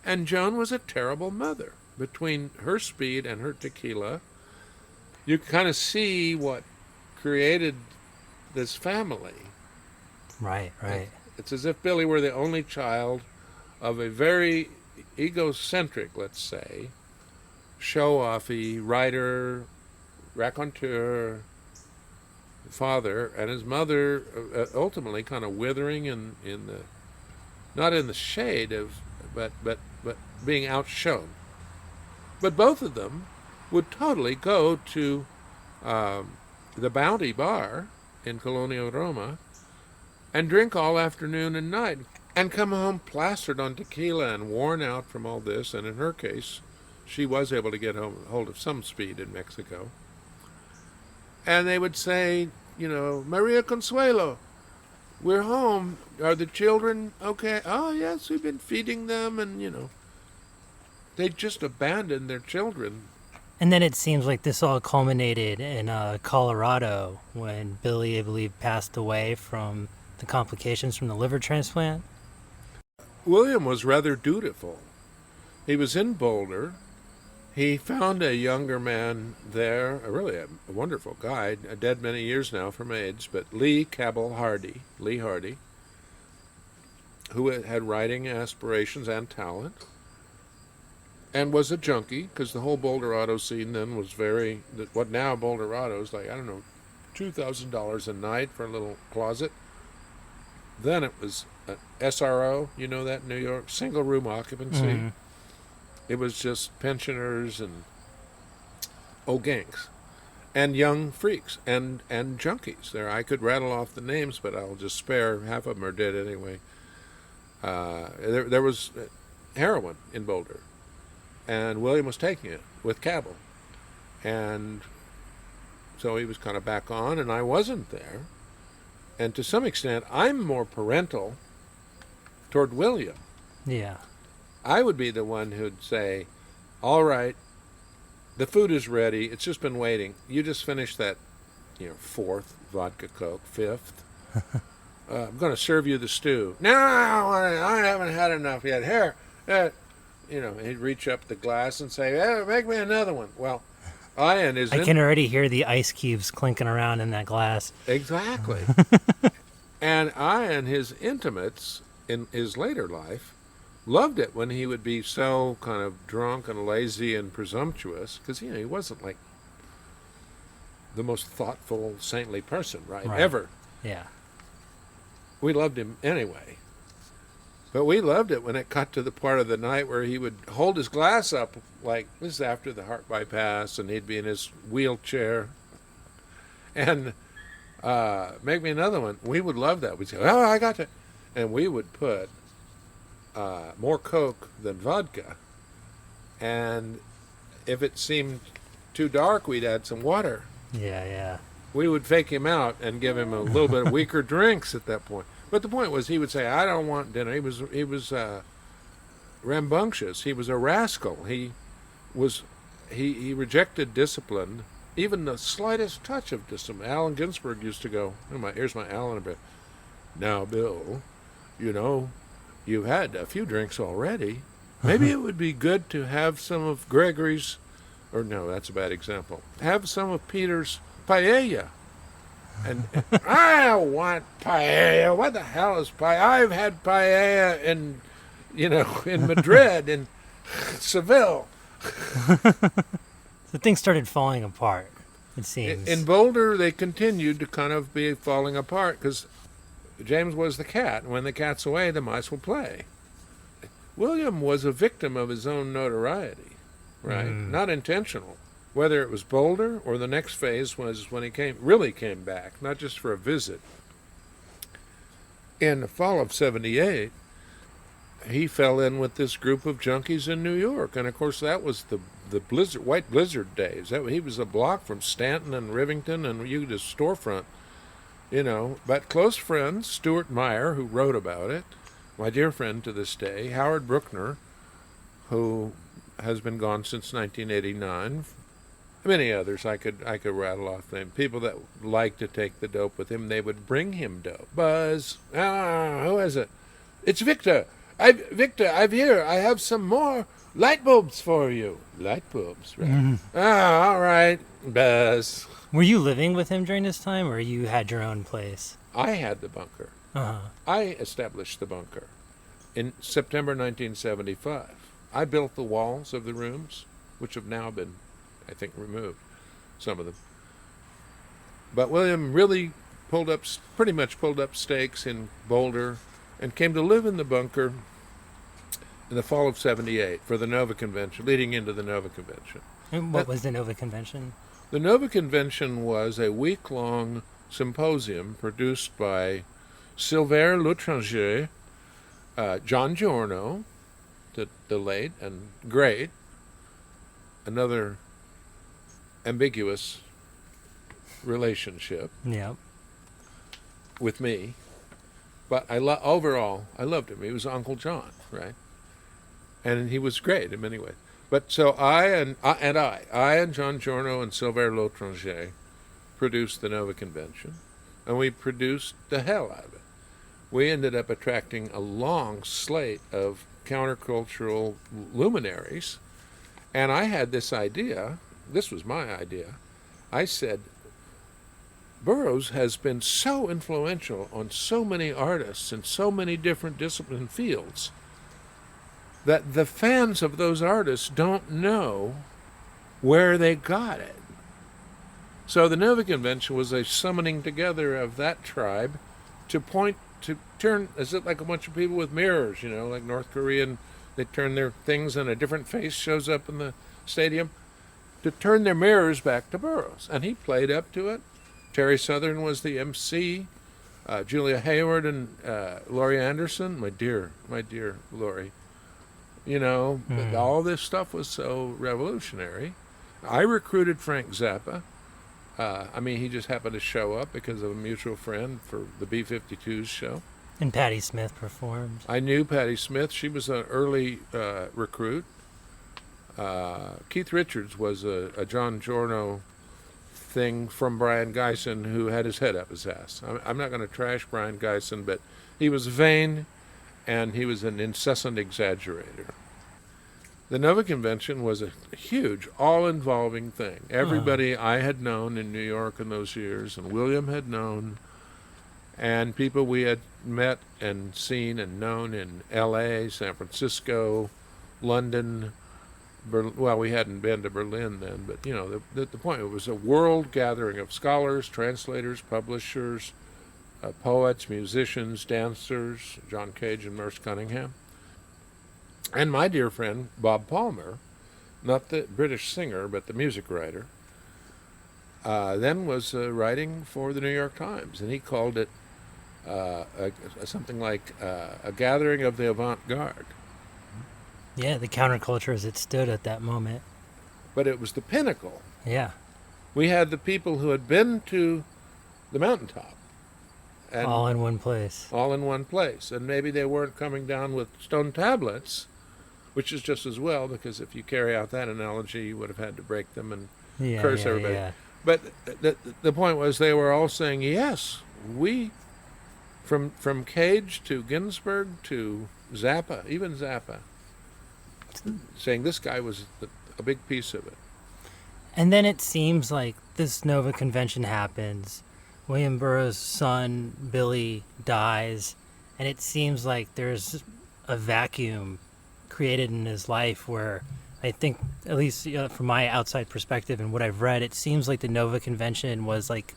And Joan was a terrible mother. Between her speed and her tequila, you kind of see what created this family. Right. It's as if Billy were the only child of a very egocentric, let's say, show-offy writer, raconteur, father, and his mother ultimately kind of withering in the, not in the shade of, but being outshone. But both of them would totally go to the Bounty Bar in Colonia Roma and drink all afternoon and night and come home plastered on tequila and worn out from all this. And in her case, she was able to get hold of some speed in Mexico. And they would say, Maria Consuelo, we're home. Are the children okay? Oh, yes, we've been feeding them. And, they just abandoned their children. And then it seems like this all culminated in Colorado when Billy, I believe, passed away from the complications from the liver transplant. William was rather dutiful. He was in Boulder, He found a younger man there, really a wonderful guy, dead many years now from AIDS, but Lee Hardy, who had writing aspirations and talent, and was a junkie, because the whole Boulderado scene then was what now Boulderado is like, I don't know, $2,000 a night for a little closet. Then it was SRO, you know that, New York, single room occupancy. Mm-hmm. It was just pensioners and gangs and young freaks and junkies. There, I could rattle off the names, but I'll just spare. Half of them are dead anyway. There was heroin in Boulder, and William was taking it with Cabell, and so he was kind of back on, and I wasn't there. And to some extent, I'm more parental toward William. Yeah. I would be the one who'd say, all right, the food is ready. It's just been waiting. You just finished that, fourth vodka Coke, fifth. I'm going to serve you the stew. No, I haven't had enough yet. Here, he'd reach up the glass and say, make me another one. Well, I can already hear the ice cubes clinking around in that glass. Exactly. And Ian, his intimates in his later life, loved it when he would be so kind of drunk and lazy and presumptuous, because he wasn't like the most thoughtful, saintly person, right? Ever. Yeah. We loved him anyway. But we loved it when it got to the part of the night where he would hold his glass up, like this is after the heart bypass, and he'd be in his wheelchair, and make me another one. We would love that. We'd say, oh, I got to, and we would put more Coke than vodka, and if it seemed too dark, we'd add some water. Yeah. We would fake him out and give him a little bit of weaker drinks at that point. But the point was, he would say, I don't want dinner. He was rambunctious. He was a rascal. He rejected discipline, even the slightest touch of discipline. Allen Ginsberg used to go, here's my Allen a bit. Now, Bill, you've had a few drinks already. Maybe it would be good to have some of Gregory's, or no, that's a bad example. Have some of Peter's paella. And I don't want paella. What the hell is paella? I've had paella in Madrid, in Seville. So things started falling apart, it seems. In Boulder, they continued to kind of be falling apart because James was the cat, and when the cat's away, the mice will play. William was a victim of his own notoriety, right? Not intentional. Whether it was Boulder or the next phase was when he really came back, not just for a visit. In the fall of '78, he fell in with this group of junkies in New York, and of course that was the white blizzard days. He was a block from Stanton and Rivington, and you just storefront, But close friends, Stuart Meyer, who wrote about it, my dear friend to this day, Howard Bruckner, who has been gone since 1989. Many others I could rattle off names. People that like to take the dope with him, they would bring him dope. Buzz, who is it? It's Victor. Victor, I'm here. I have some more light bulbs for you. Light bulbs, right? Mm-hmm. All right, Buzz. Were you living with him during this time, or you had your own place? I had the bunker. I established the bunker in September 1975. I built the walls of the rooms, which have now been, I think, removed, some of them. But William really pretty much pulled up stakes in Boulder and came to live in the bunker in the fall of '78 for the Nova Convention, leading into the Nova Convention. And what was the Nova Convention? The Nova Convention was a week-long symposium produced by Sylvain L'Étranger, John Giorno, the late and great, another ambiguous relationship with me, but overall I loved him. He was Uncle John, right? And he was great in many ways. But so I and John Giorno and Sylvain L'Étranger produced the Nova Convention, and we produced the hell out of it. We ended up attracting a long slate of countercultural luminaries, And I had this idea. This was my idea. I said, Burroughs has been so influential on so many artists in so many different discipline fields that the fans of those artists don't know where they got it. So the Nova Convention was a summoning together of that tribe to turn, is it like a bunch of people with mirrors, like North Korean, they turn their things and a different face shows up in the stadium, to turn their mirrors back to Burroughs. And he played up to it. Terry Southern was the MC, Julia Hayward and Laurie Anderson, my dear Laurie. All this stuff was so revolutionary. I recruited Frank Zappa. He just happened to show up because of a mutual friend for the B-52s show. And Patti Smith performed. I knew Patti Smith. She was an early recruit. Keith Richards was a John Giorno thing from Brian Geisen, who had his head up his ass. I'm not going to trash Brian Geisen, but he was vain and he was an incessant exaggerator. The Nova Convention was a huge, all-involving thing. Everybody I had known in New York in those years, and William had known, and people we had met and seen and known in L.A., San Francisco, London. We hadn't been to Berlin then, but, the point, it was a world gathering of scholars, translators, publishers, poets, musicians, dancers, John Cage and Merce Cunningham. And my dear friend, Bob Palmer, not the British singer, but the music writer, then was writing for the New York Times, and he called it something like a gathering of the avant-garde. Yeah, the counterculture as it stood at that moment. But it was the pinnacle. Yeah. We had the people who had been to the mountaintop. And all in one place. All in one place. And maybe they weren't coming down with stone tablets, which is just as well, because if you carry out that analogy, you would have had to break them and curse everybody. Yeah. But the point was they were all saying, yes, we, from Cage to Ginsberg to Zappa, even Zappa, saying this guy was a big piece of it. And then it seems like this Nova Convention happens. William Burroughs' son, Billy, dies, and it seems like there's a vacuum created in his life where I think, at least from my outside perspective and what I've read, it seems like the Nova Convention was like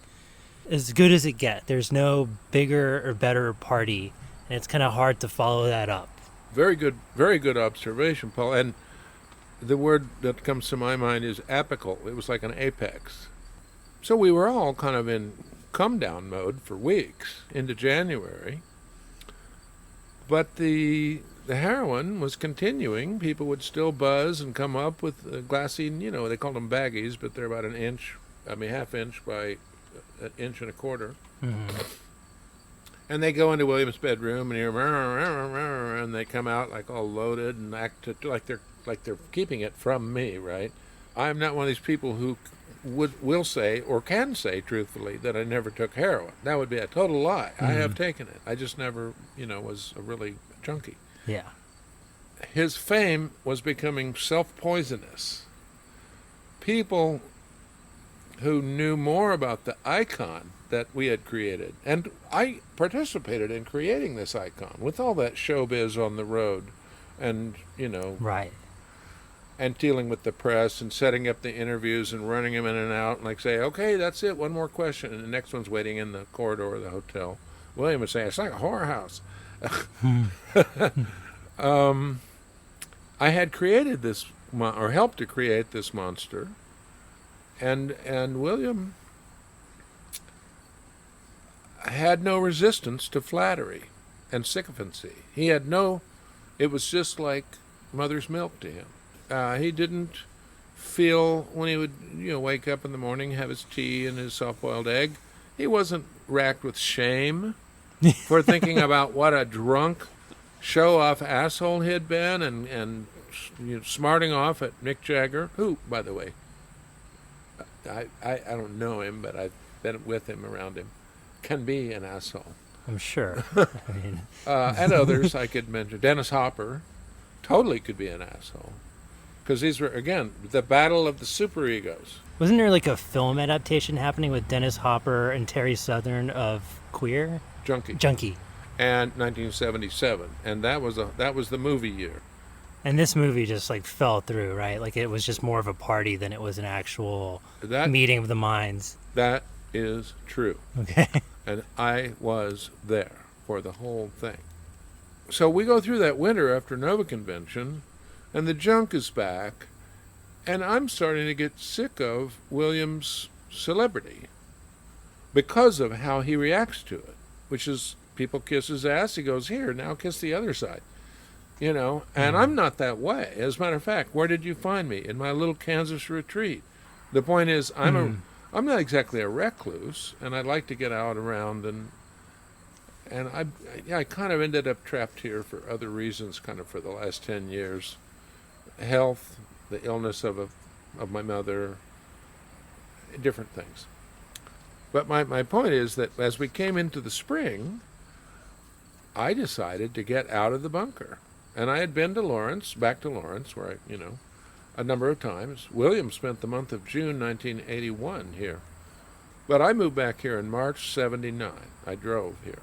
as good as it gets. There's no bigger or better party, and it's kind of hard to follow that up. Very good observation, Paul. And the word that comes to my mind is apical. It was like an apex. So we were all kind of in come-down mode for weeks into January. But the heroin was continuing. People would still buzz and come up with glassy, they called them baggies, but they're about half inch by an inch and a quarter. Mm-hmm. And they go into William's bedroom and hear, and they come out like all loaded and act like they're keeping it from me, right? I'm not one of these people who will say or can say truthfully that I never took heroin. That would be a total lie. Mm-hmm. I have taken it. I just never, was a really junkie. Yeah. His fame was becoming self-poisonous. People who knew more about the icon that we had created, and I participated in creating this icon with all that showbiz on the road, and right, and dealing with the press and setting up the interviews and running them in and out, and say, okay, that's it, one more question, and the next one's waiting in the corridor of the hotel. William would say, it's like a whorehouse. I had created this, or helped to create this monster, and William had no resistance to flattery and sycophancy. He had it was just like mother's milk to him. He didn't feel, when he would wake up in the morning, have his tea and his soft-boiled egg, he wasn't racked with shame for thinking about what a drunk, show-off asshole he had been, and smarting off at Mick Jagger, who, by the way, I don't know him, but I've been with him, around him, can be an asshole. I'm sure. And others I could mention. Dennis Hopper totally could be an asshole. because these were, again, the battle of the superegos. Wasn't there like a film adaptation happening with Dennis Hopper and Terry Southern of Queer? Junkie. And 1977, and that was the movie year. And this movie just like fell through, right? Like it was just more of a party than it was an actual meeting of the minds. That is true. Okay. And I was there for the whole thing. So we go through that winter after Nova Convention, and the junk is back, and I'm starting to get sick of William's celebrity because of how he reacts to it, which is people kiss his ass, he goes, here, now kiss the other side. And I'm not that way. As a matter of fact, where did you find me? In my little Kansas retreat. The point is, I'm not exactly a recluse, and I like to get out around, and I kind of ended up trapped here for other reasons, kind of for the last 10 years. Health, the illness of my mother, different things. But my point is that as we came into the spring, I decided to get out of the bunker. And I had been to Lawrence, back to Lawrence, where a number of times. William spent the month of June 1981 here. But I moved back here in March 79. I drove here.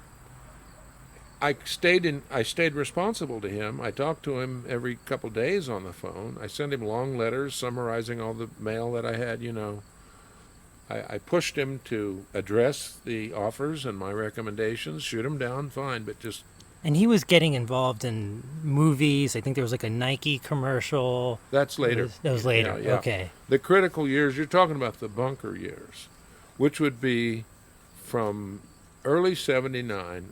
I stayed responsible to him. I talked to him every couple days on the phone. I sent him long letters summarizing all the mail that I had, I pushed him to address the offers and my recommendations, shoot him down, fine, but just... And he was getting involved in movies. I think there was like a Nike commercial. That's later. That was later, yeah. Okay. The critical years, you're talking about the bunker years, which would be from early 79,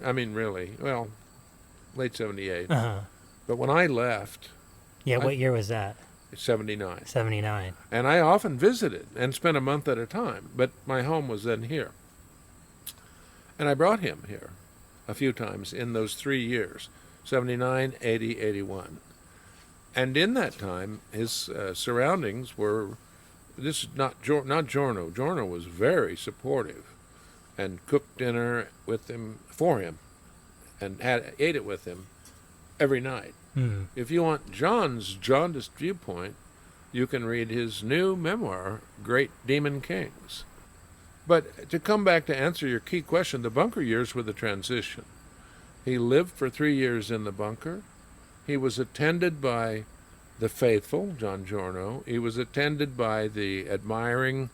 late 78. Uh-huh. But when I left... Yeah, what year was that? 79. 79. And I often visited and spent a month at a time, but my home was then here. And I brought him here a few times in those 3 years, 79, 80, 81. And in that time, his surroundings were, this is not Giorno. Giorno was very supportive and cooked dinner for him, and ate it with him every night. Mm. If you want John's jaundiced viewpoint, you can read his new memoir, Great Demon Kings. But to come back to answer your key question, the bunker years were the transition. He lived for 3 years in the bunker. He was attended by the faithful, John Giorno. He was attended by the admiring,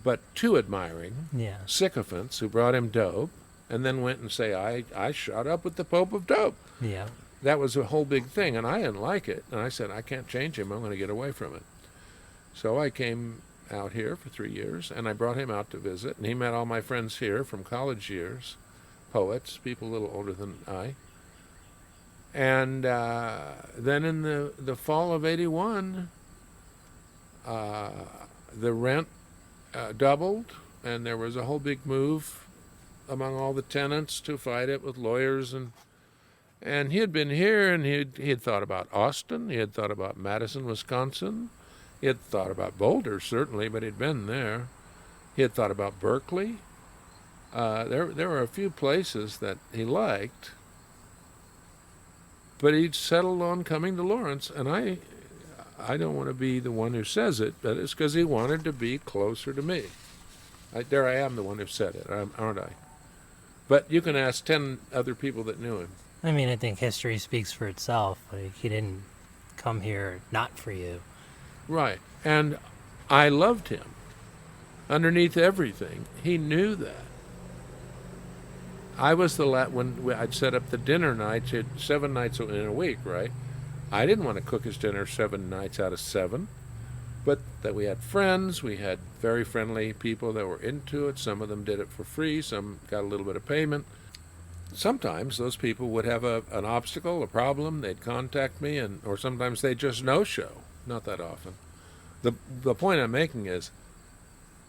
but too admiring, sycophants who brought him dope, and then went and say, I shot up with the Pope of Dope. Yeah. That was a whole big thing, and I didn't like it. And I said, I can't change him. I'm going to get away from it. So I came out here for 3 years, and I brought him out to visit, and he met all my friends here from college years, poets, people a little older than I. And then in the fall of 81, the rent doubled, and there was a whole big move among all the tenants to fight it with lawyers, and he had been here, and he had thought about Austin, he had thought about Madison, Wisconsin, he had thought about Boulder, certainly, but he'd been there. He had thought about Berkeley. There were a few places that he liked, but he'd settled on coming to Lawrence, and I don't want to be the one who says it, but it's because he wanted to be closer to me. There I am, the one who said it, aren't I? But you can ask 10 other people that knew him. I mean, I think history speaks for itself. Like, he didn't come here not for you. Right. And I loved him. Underneath everything, he knew that. I was when I'd set up the dinner nights, 7 nights in a week, right? I didn't want to cook his dinner 7 nights out of 7, but that we had friends, we had very friendly people that were into it. Some of them did it for free, some got a little bit of payment. Sometimes those people would have an obstacle, a problem, they'd contact me, or sometimes they'd just no-show. Not that often. The point I'm making is,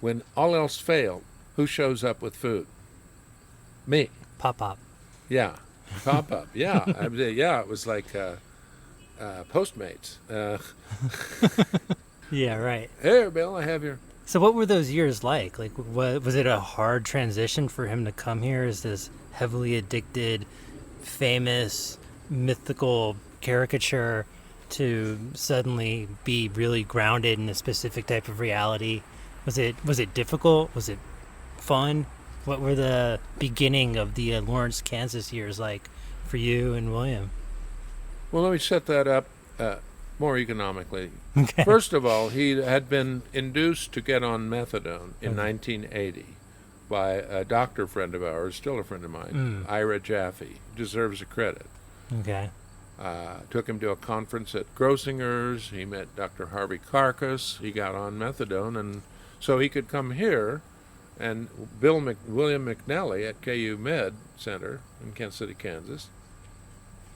when all else failed, who shows up with food? Me. Pop-up. Yeah. Pop-up. Yeah. It was like Postmates. Yeah, right. Here, Bill, I have your... So what were those years like? Like, was it a hard transition for him to come here as this heavily addicted, famous, mythical caricature to suddenly be really grounded in a specific type of reality? Was it difficult? Was it fun? What were the beginning of the Lawrence, Kansas years like for you and William? Well, let me set that up more economically. Okay. First of all, he had been induced to get on methadone in Okay. 1980 by a doctor friend of ours, still a friend of mine, Ira Jaffe. Deserves a credit. Okay. Took him to a conference at Grossinger's. He met Dr. Harvey Carcass. He got on methadone, and so he could come here. And William McNally at KU Med Center in Kansas City, Kansas,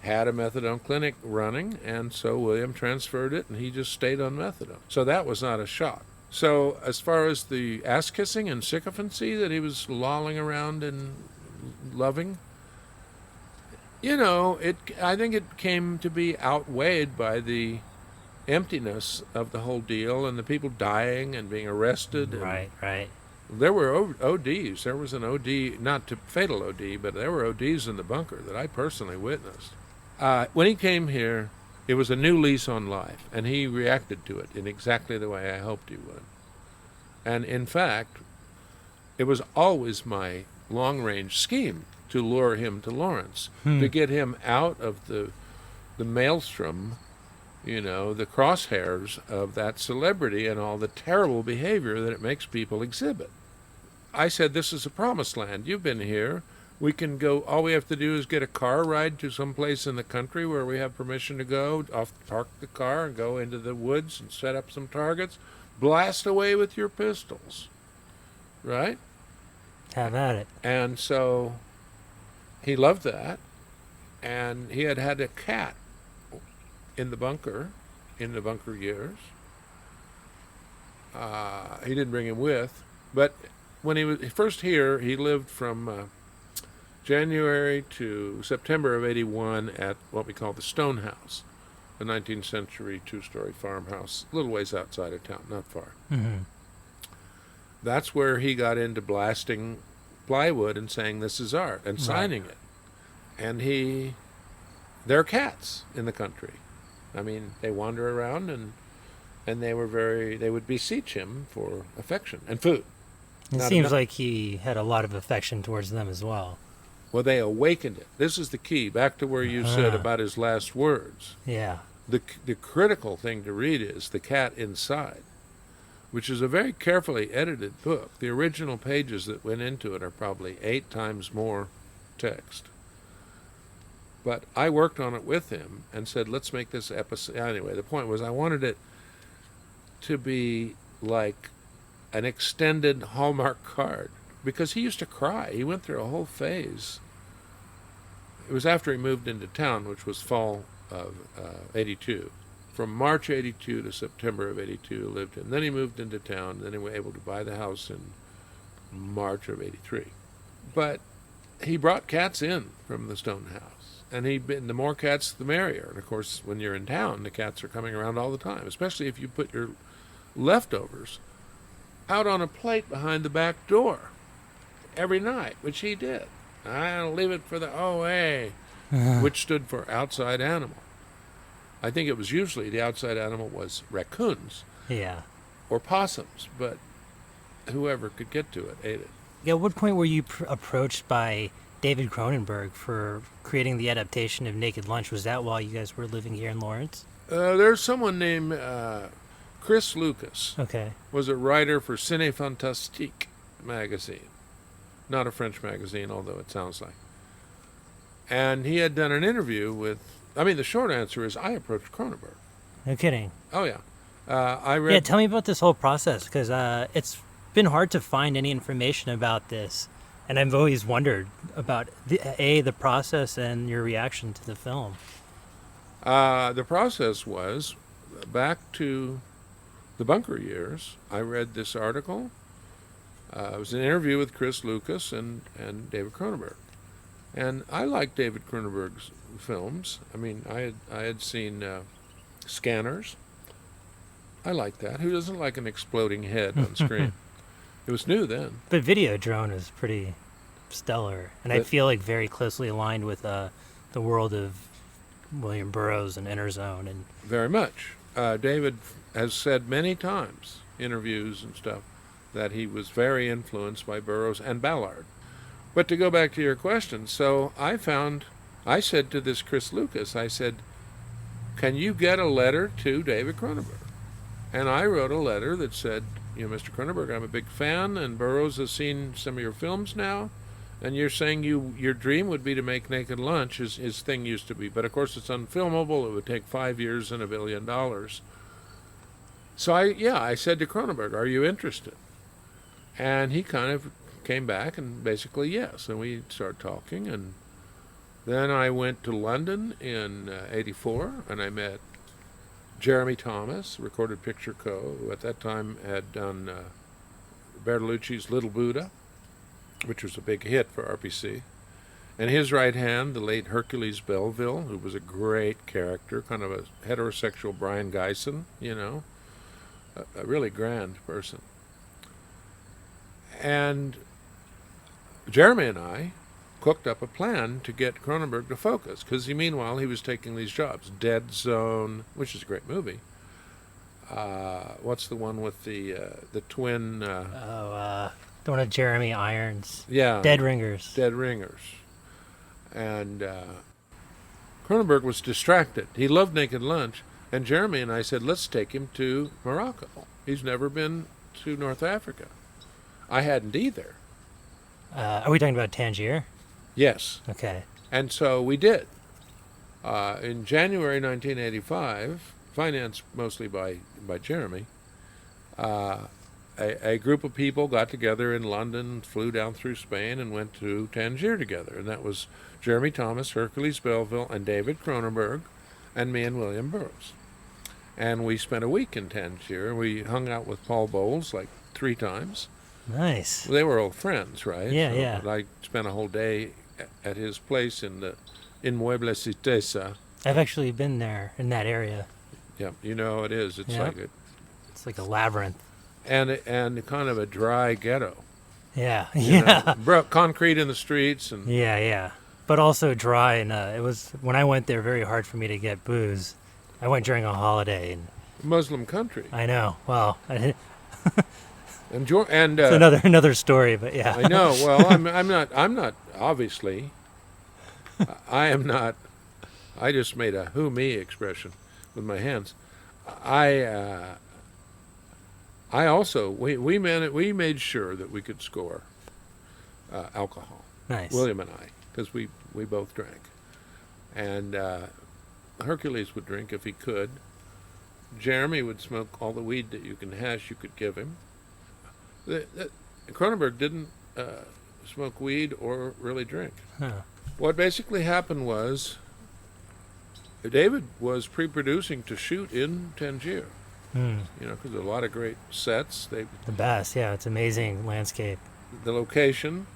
had a methadone clinic running, and so William transferred it, and he just stayed on methadone. So that was not a shock. So as far as the ass-kissing and sycophancy that he was lolling around and loving, I think it came to be outweighed by the emptiness of the whole deal and the people dying and being arrested. Right. There were ODs. There was an OD, not to fatal OD, but there were ODs in the bunker that I personally witnessed. When he came here, it was a new lease on life, and he reacted to it in exactly the way I hoped he would. And in fact, it was always my long-range scheme to lure him to Lawrence, to get him out of the maelstrom, the crosshairs of that celebrity and all the terrible behavior that it makes people exhibit. I said, this is a promised land. You've been here. We can go, all we have to do is get a car ride to some place in the country where we have permission to go, park the car and go into the woods and set up some targets. Blast away with your pistols. Right? Have at it. And so he loved that. And he had a cat in the bunker years. He didn't bring him with, but when he was first here, he lived from January to September of 81 at what we call the Stone House, a 19th century two-story farmhouse, a little ways outside of town, not far. Mm-hmm. That's where he got into blasting plywood and saying this is art and signing it. And there are cats in the country. I mean, they wander around and they would beseech him for affection and food. It seems like he had a lot of affection towards them as well. Well, they awakened it. This is the key, back to where you said about his last words. Yeah. The critical thing to read is The Cat Inside, which is a very carefully edited book. The original pages that went into it are probably 8 times more text. But I worked on it with him and said, let's make this episode. Anyway, the point was I wanted it to be like an extended Hallmark card, because he used to cry. He went through a whole phase. It was after he moved into town, which was fall of 82. From March 82 to September of 82, he lived in. Then he moved into town, and then he was able to buy the house in March of 83. But he brought cats in from the Stone House, and the more cats, the merrier. And of course, when you're in town, the cats are coming around all the time, especially if you put your leftovers out on a plate behind the back door every night, which he did. I'll leave it for the OA, which stood for outside animal. I think it was usually the outside animal was raccoons. Yeah. Or possums, but whoever could get to it ate it. Yeah, at what point were you approached by David Cronenberg for creating the adaptation of Naked Lunch? Was that while you guys were living here in Lawrence? There's someone named Chris Lucas. Okay. Was a writer for Ciné Fantastique magazine. Not a French magazine, although it sounds like. And he had done an interview with, the short answer is I approached Cronenberg. No kidding. Oh, yeah. I read... Yeah, tell me about this whole process, because it's been hard to find any information about this. And I've always wondered about, the process and your reaction to the film. The process was, back to the bunker years, I read this article. It was an interview with Chris Lucas and David Cronenberg. And I liked David Cronenberg's films. I had seen Scanners. I liked that. Who doesn't like an exploding head on screen? It was new then. But Videodrome is pretty stellar, and I feel like very closely aligned with the world of William Burroughs and Inner Zone. And Very much. David has said many times, interviews and stuff, that he was very influenced by Burroughs and Ballard. But to go back to your question, so I said to this Chris Lucas, I said, can you get a letter to David Cronenberg? And I wrote a letter that said, Mr. Cronenberg, I'm a big fan, and Burroughs has seen some of your films now, and you're saying your dream would be to make Naked Lunch, his thing used to be. But of course it's unfilmable, it would take 5 years and $1 billion. So I said to Cronenberg, are you interested? And he kind of came back and basically yes, and we started talking, and then I went to London in '84, and I met Jeremy Thomas, Recorded Picture Co., who at that time had done Bertolucci's Little Buddha, which was a big hit for RPC. And his right hand, the late Hercules Belville, who was a great character, kind of a heterosexual Brian Geisen, a really grand person. And Jeremy and I cooked up a plan to get Cronenberg to focus, because meanwhile he was taking these jobs. Dead Zone, which is a great movie. What's the one with the twin? the one of Jeremy Irons. Yeah. Dead Ringers. Dead Ringers. And Cronenberg was distracted. He loved Naked Lunch, and Jeremy and I said, let's take him to Morocco. He's never been to North Africa. I hadn't either. Are we talking about Tangier? Yes. Okay. And so we did. In January 1985, financed mostly by Jeremy, a group of people got together in London, flew down through Spain, and went to Tangier together. And that was Jeremy Thomas, Hercules Belville, and David Cronenberg, and me and William Burroughs. And we spent a week in Tangier. We hung out with Paul Bowles like 3 times. Nice. They were old friends, right? Yeah, So, yeah. I spent a whole day at his place in Mueble Citesa. I've actually been there in that area. Yeah, you know how it is. It's Yeah. It's like a labyrinth. and kind of a dry ghetto. Yeah. you Yeah. know, concrete in the streets and Yeah, yeah. But also dry, and it was, when I went there, very hard for me to get booze. I went during a holiday, and Muslim country. I know. Well, it's And another story, but yeah. I know. Well, I'm not obviously. I am not. I just made a "who me" expression with my hands. I also we made sure that we could score alcohol. Nice. William and I, because we both drank, and Hercules would drink if he could. Jeremy would smoke all the weed that you can hash. You could give him. Cronenberg didn't smoke weed or really drink. Huh. What basically happened was David was pre-producing to shoot in Tangier. Because there are a lot of great sets. The best, yeah. It's amazing landscape. The location,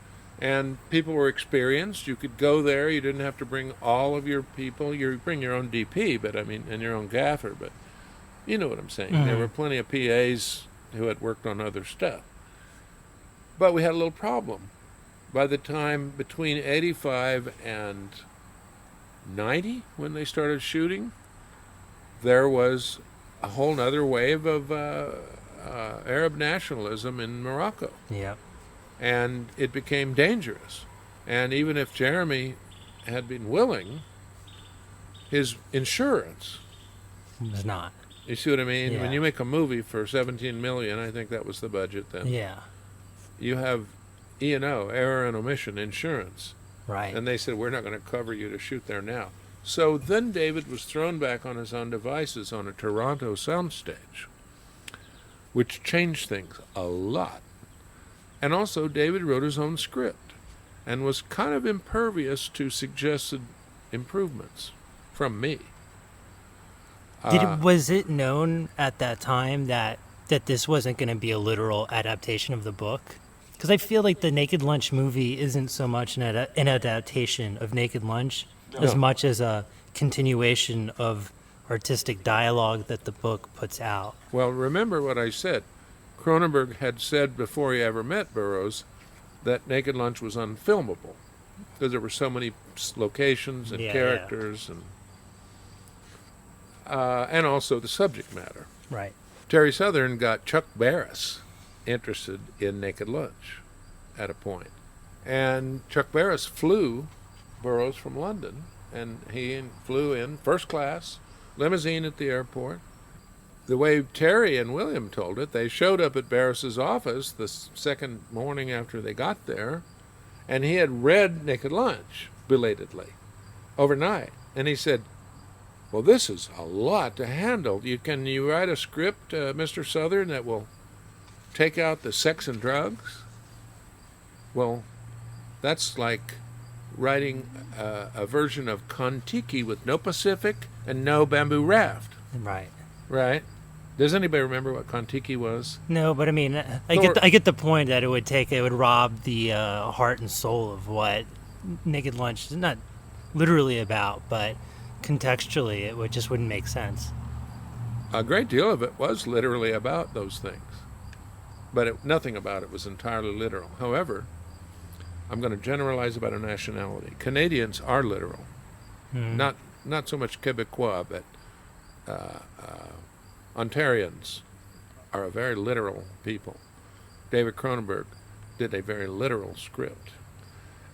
and people were experienced. You could go there. You didn't have to bring all of your people. You bring your own DP, and your own gaffer. But you know what I'm saying. There were plenty of PAs who had worked on other stuff. But we had a little problem. By the time between 85 and 90, when they started shooting, there was a whole other wave of Arab nationalism in Morocco. Yeah. And it became dangerous. And even if Jeremy had been willing, his insurance... Was not. You see what I mean? Yeah. When you make a movie for $17 million, I think that was the budget then. Yeah. You have E&O, error and omission insurance. Right. And they said, we're not going to cover you to shoot there now. So then David was thrown back on his own devices on a Toronto soundstage, which changed things a lot. And also David wrote his own script and was kind of impervious to suggested improvements from me. Was it known at that time that this wasn't going to be a literal adaptation of the book? Because I feel like the Naked Lunch movie isn't so much an adaptation of Naked Lunch as much as a continuation of artistic dialogue that the book puts out. Well, remember what I said. Cronenberg had said before he ever met Burroughs that Naked Lunch was unfilmable because there were so many locations and characters. and also the subject matter. Right. Terry Southern got Chuck Barris interested in Naked Lunch at a point. And Chuck Barris flew Burroughs from London, and he flew in first class, limousine at the airport. The way Terry and William told it, they showed up at Barris's office the second morning after they got there, and he had read Naked Lunch belatedly overnight. And he said, well, this is a lot to handle. Can you write a script, Mr. Southern, that will take out the sex and drugs? Well, that's like writing a version of Kon-Tiki with no Pacific and no bamboo raft. Right. Right? Does anybody remember what Kon-Tiki was? No, but I mean, I get the point that it would rob the heart and soul of what Naked Lunch is not literally about, but contextually it just wouldn't make sense. A great deal of it was literally about those things, but nothing about it was entirely literal. However, I'm going to generalize about a nationality. Canadians are literal. Not so much Quebecois, but Ontarians are a very literal people. David Cronenberg did a very literal script.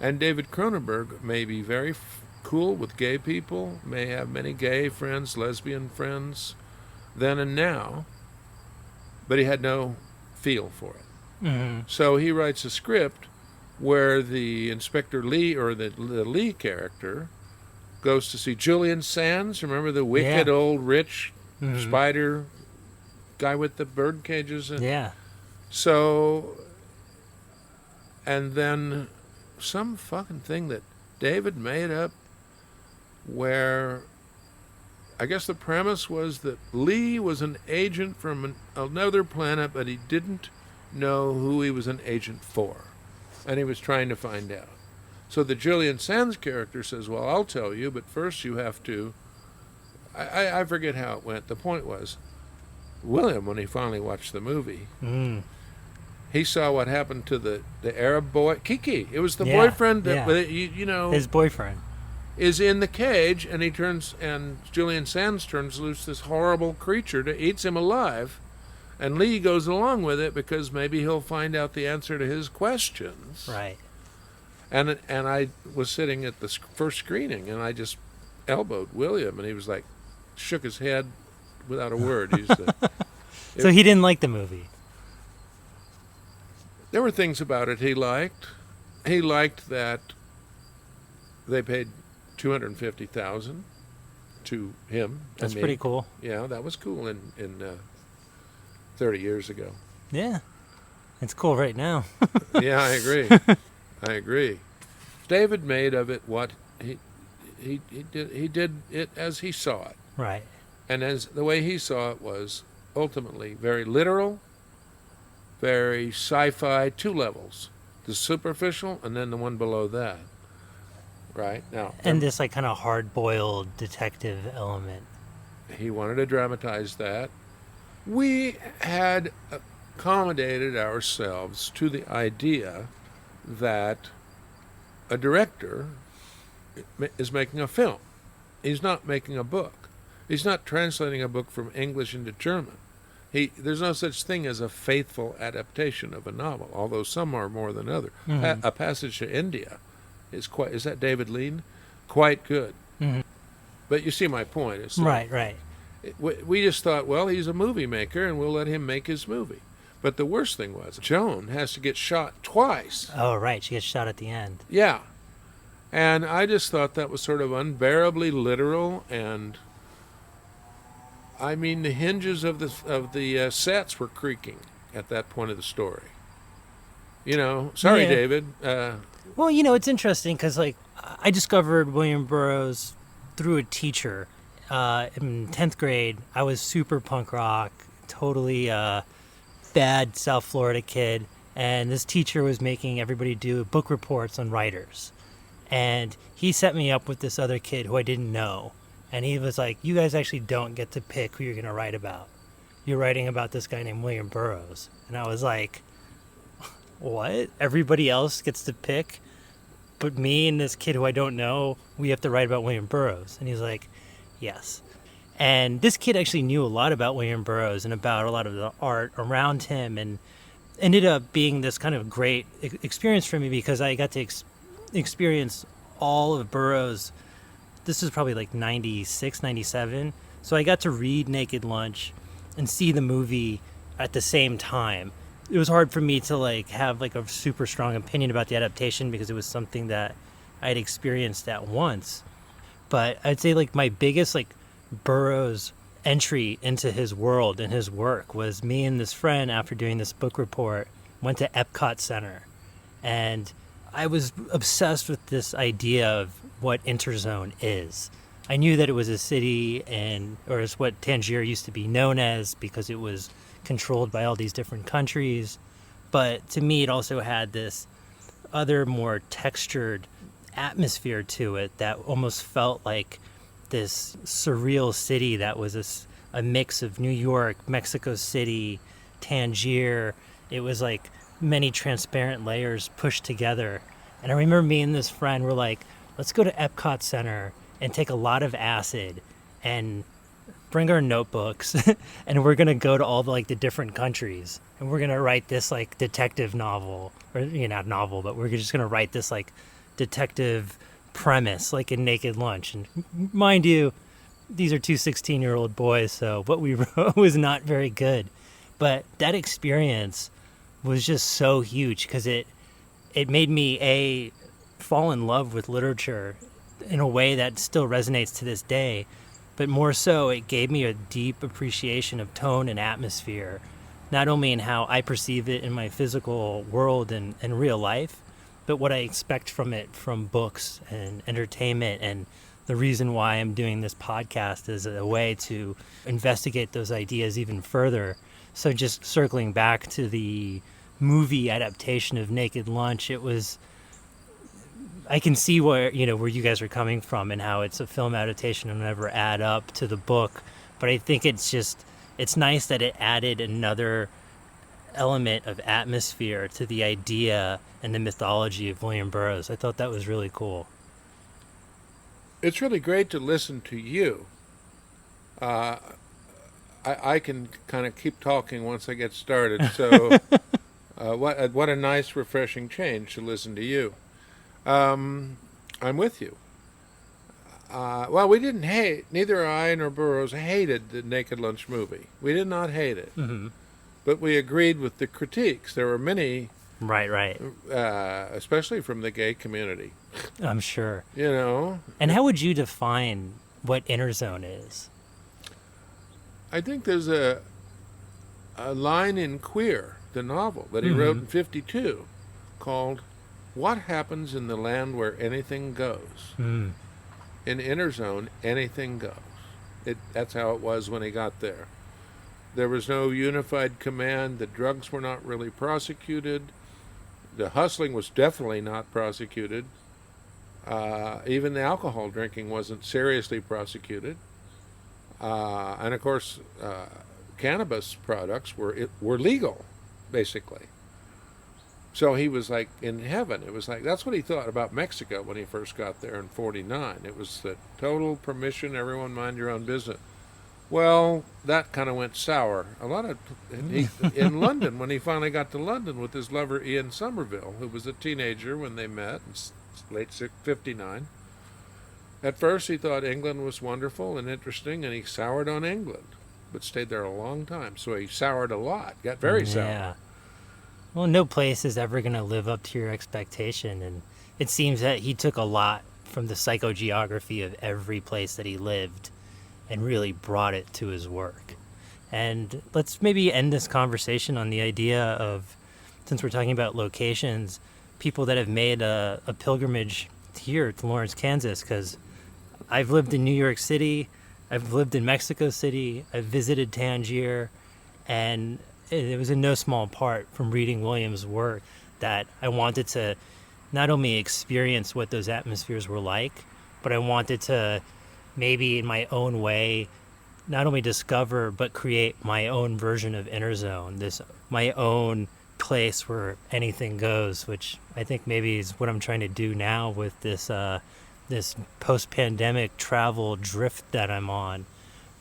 And David Cronenberg may be very cool with gay people, may have many gay friends, lesbian friends, then and now, but he had no feel for it. Mm-hmm. So he writes a script where the Inspector Lee, or the Lee character, goes to see Julian Sands. Remember the wicked old rich spider guy with the bird cages? Yeah. So, and then some fucking thing that David made up where I guess the premise was that Lee was an agent from another planet, but he didn't know who he was an agent for. And he was trying to find out. So the Julian Sands character says, well, I'll tell you, but first you have to... I forget how it went. The point was, William, when he finally watched the movie, he saw what happened to the Arab boy, Kiki. It was the boyfriend that, you know... His boyfriend. Is in the cage, and Julian Sands turns loose this horrible creature that eats him alive. And Lee goes along with it because maybe he'll find out the answer to his questions. Right. And I was sitting at the first screening, and I just elbowed William, and he was like, shook his head without a word. So he didn't like the movie. There were things about it he liked. He liked that they paid $250,000 to him. That's pretty cool. Yeah, that was cool in 30 years ago. Yeah, it's cool right now. Yeah, I agree. David made of it what he did it as he saw it. Right. And as the way he saw it was ultimately very literal, very sci-fi, two levels. The superficial and then the one below that. Right? Now, and this like kind of hard-boiled detective element. He wanted to dramatize that. We had accommodated ourselves to the idea that a director is making a film. He's not making a book. He's not translating a book from English into German. There's no such thing as a faithful adaptation of a novel, although some are more than others. Mm-hmm. A Passage to India is that David Lean? Quite good. Mm-hmm. But you see my point. It's right. We just thought, well, he's a movie maker, and we'll let him make his movie. But the worst thing was, Joan has to get shot twice. Oh, right. She gets shot at the end. Yeah. And I just thought that was sort of unbearably literal, and I mean, the hinges of the sets were creaking at that point of the story. You know, sorry, David. Well, you know, it's interesting because, like, I discovered William Burroughs through a teacher. In 10th grade, I was super punk rock, totally bad South Florida kid, and this teacher was making everybody do book reports on writers. And he set me up with this other kid who I didn't know. And he was like, you guys actually don't get to pick who you're going to write about. You're writing about this guy named William Burroughs. And I was like, what? Everybody else gets to pick? But me and this kid who I don't know, we have to write about William Burroughs. And he's like, yes. And this kid actually knew a lot about William Burroughs and about a lot of the art around him, and ended up being this kind of great experience for me because I got to experience all of Burroughs. This is probably like 96, 97. So I got to read Naked Lunch and see the movie at the same time. It was hard for me to like have like a super strong opinion about the adaptation because it was something that I had experienced at once. But I'd say like my biggest like Burroughs entry into his world and his work was me and this friend, after doing this book report, went to Epcot Center. And I was obsessed with this idea of what Interzone is. I knew that it was a city, or it's what Tangier used to be known as because it was controlled by all these different countries. But to me, it also had this other more textured atmosphere to it that almost felt like this surreal city that was a mix of New York, Mexico City, Tangier. It was like many transparent layers pushed together. And I remember me and this friend were like, let's go to Epcot Center and take a lot of acid and bring our notebooks and we're going to go to all the like the different countries and we're going to write this like detective novel, or not novel, but we're just going to write this like detective premise like in Naked Lunch. And mind you, these are two 16-year-old boys, so what we wrote was not very good. But that experience was just so huge because it made me fall in love with literature in a way that still resonates to this day. But more so, it gave me a deep appreciation of tone and atmosphere, not only in how I perceive it in my physical world and real life, but what I expect from it from books and entertainment. And the reason why I'm doing this podcast is a way to investigate those ideas even further. So just circling back to the movie adaptation of Naked Lunch, I can see where you guys are coming from and how it's a film adaptation and never add up to the book. But I think it's nice that it added another element of atmosphere to the idea and the mythology of William Burroughs. I thought that was really cool. It's really great to listen to you. I can kind of keep talking once I get started. So what a nice, refreshing change to listen to you. I'm with you. Well, we didn't neither I nor Burroughs hated the Naked Lunch movie. We did not hate it. Mm-hmm. But we agreed with the critiques. There were many, right, especially from the gay community. I'm sure. And how would you define what Interzone is? I think there's a line in Queer, the novel, that he wrote in 1952 called "What Happens in the Land Where Anything Goes?" In Interzone, anything goes. That's how it was when he got there. There was no unified command. The drugs were not really prosecuted. The hustling was definitely not prosecuted. Even the alcohol drinking wasn't seriously prosecuted. And of course, cannabis products were legal, basically. So he was like in heaven. It was like, that's what he thought about Mexico when he first got there in 1949. It was the total permission, everyone mind your own business. Well, that kind of went sour. In London, when he finally got to London with his lover Ian Somerville, who was a teenager when they met, in late 1959. At first he thought England was wonderful and interesting, and he soured on England, but stayed there a long time. So he soured a lot, got very sour. Yeah. Well, no place is ever going to live up to your expectation, and it seems that he took a lot from the psychogeography of every place that he lived and really brought it to his work. And let's maybe end this conversation on the idea of, since we're talking about locations, people that have made a pilgrimage here to Lawrence, Kansas, because I've lived in New York City, I've lived in Mexico City, I've visited Tangier, and it was in no small part from reading William's work that I wanted to not only experience what those atmospheres were like, but I wanted to maybe in my own way not only discover but create my own version of Interzone, my own place where anything goes, which I think maybe is what I'm trying to do now with this post-pandemic travel drift that I'm on.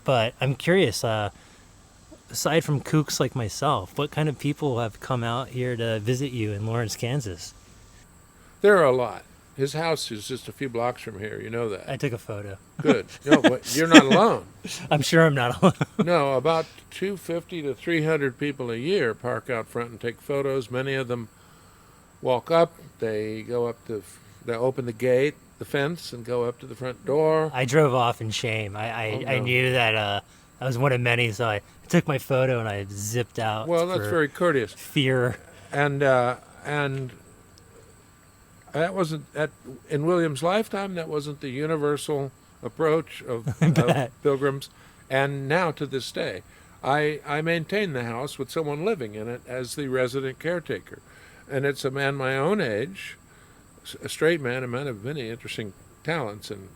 But I'm curious, aside from kooks like myself, what kind of people have come out here to visit you in Lawrence, Kansas? There are a lot. His house is just a few blocks from here. You know I that. took a photo. Good. No, but you're not alone. I'm sure I'm not alone. No, about 250 to 300 people a year park out front and take photos. Many of them walk up. They go up to, they open the gate, the fence, and go up to the front door. I drove off in shame. Oh, I no. knew that I was one of many, so I took my photo and I zipped out. Well, that's for very courteous. fear. And that wasn't in William's lifetime. That wasn't the universal approach of pilgrims. And now to this day, I maintain the house with someone living in it as the resident caretaker, and it's a man my own age, a straight man, a man of many interesting talents and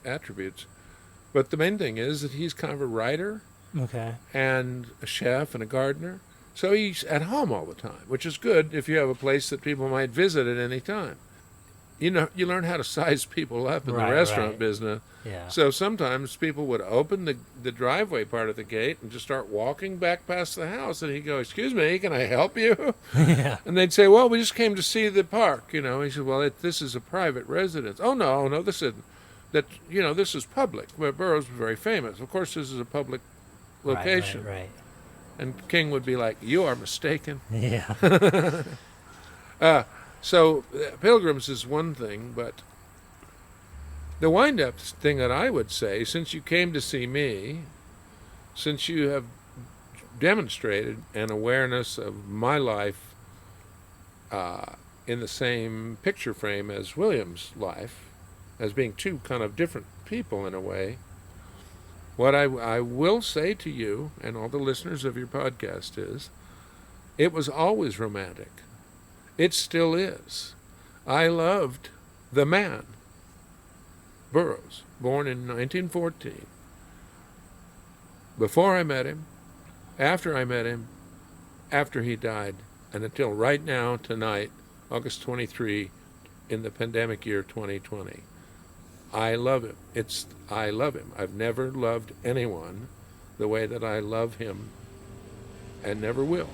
attributes. But the main thing is that he's kind of a writer Okay. and a chef and a gardener. So he's at home all the time, which is good if you have a place that people might visit at any time. You know, you learn how to size people up in Right, the restaurant right. business. Yeah. So sometimes people would open the driveway part of the gate and just start walking back past the house, and he'd go, "Excuse me, can I help you?" Yeah. And they'd say, "Well, we just came to see the park." You know, he said, "Well, this is a private residence." "Oh, no, this isn't. This is public." Well, Burroughs was very famous. Of course, this is a public location. Right. And King would be like, "You are mistaken." Yeah. So pilgrims is one thing, but the wind-up thing that I would say, since you came to see me, since you have demonstrated an awareness of my life in the same picture frame as William's life, as being two kind of different people in a way, what I will say to you and all the listeners of your podcast is, it was always romantic. It still is. I loved the man, Burroughs, born in 1914. Before I met him, after I met him, after he died, and until right now, tonight, August 23, in the pandemic year 2020. I love him. I love him. I've never loved anyone the way that I love him, and never will.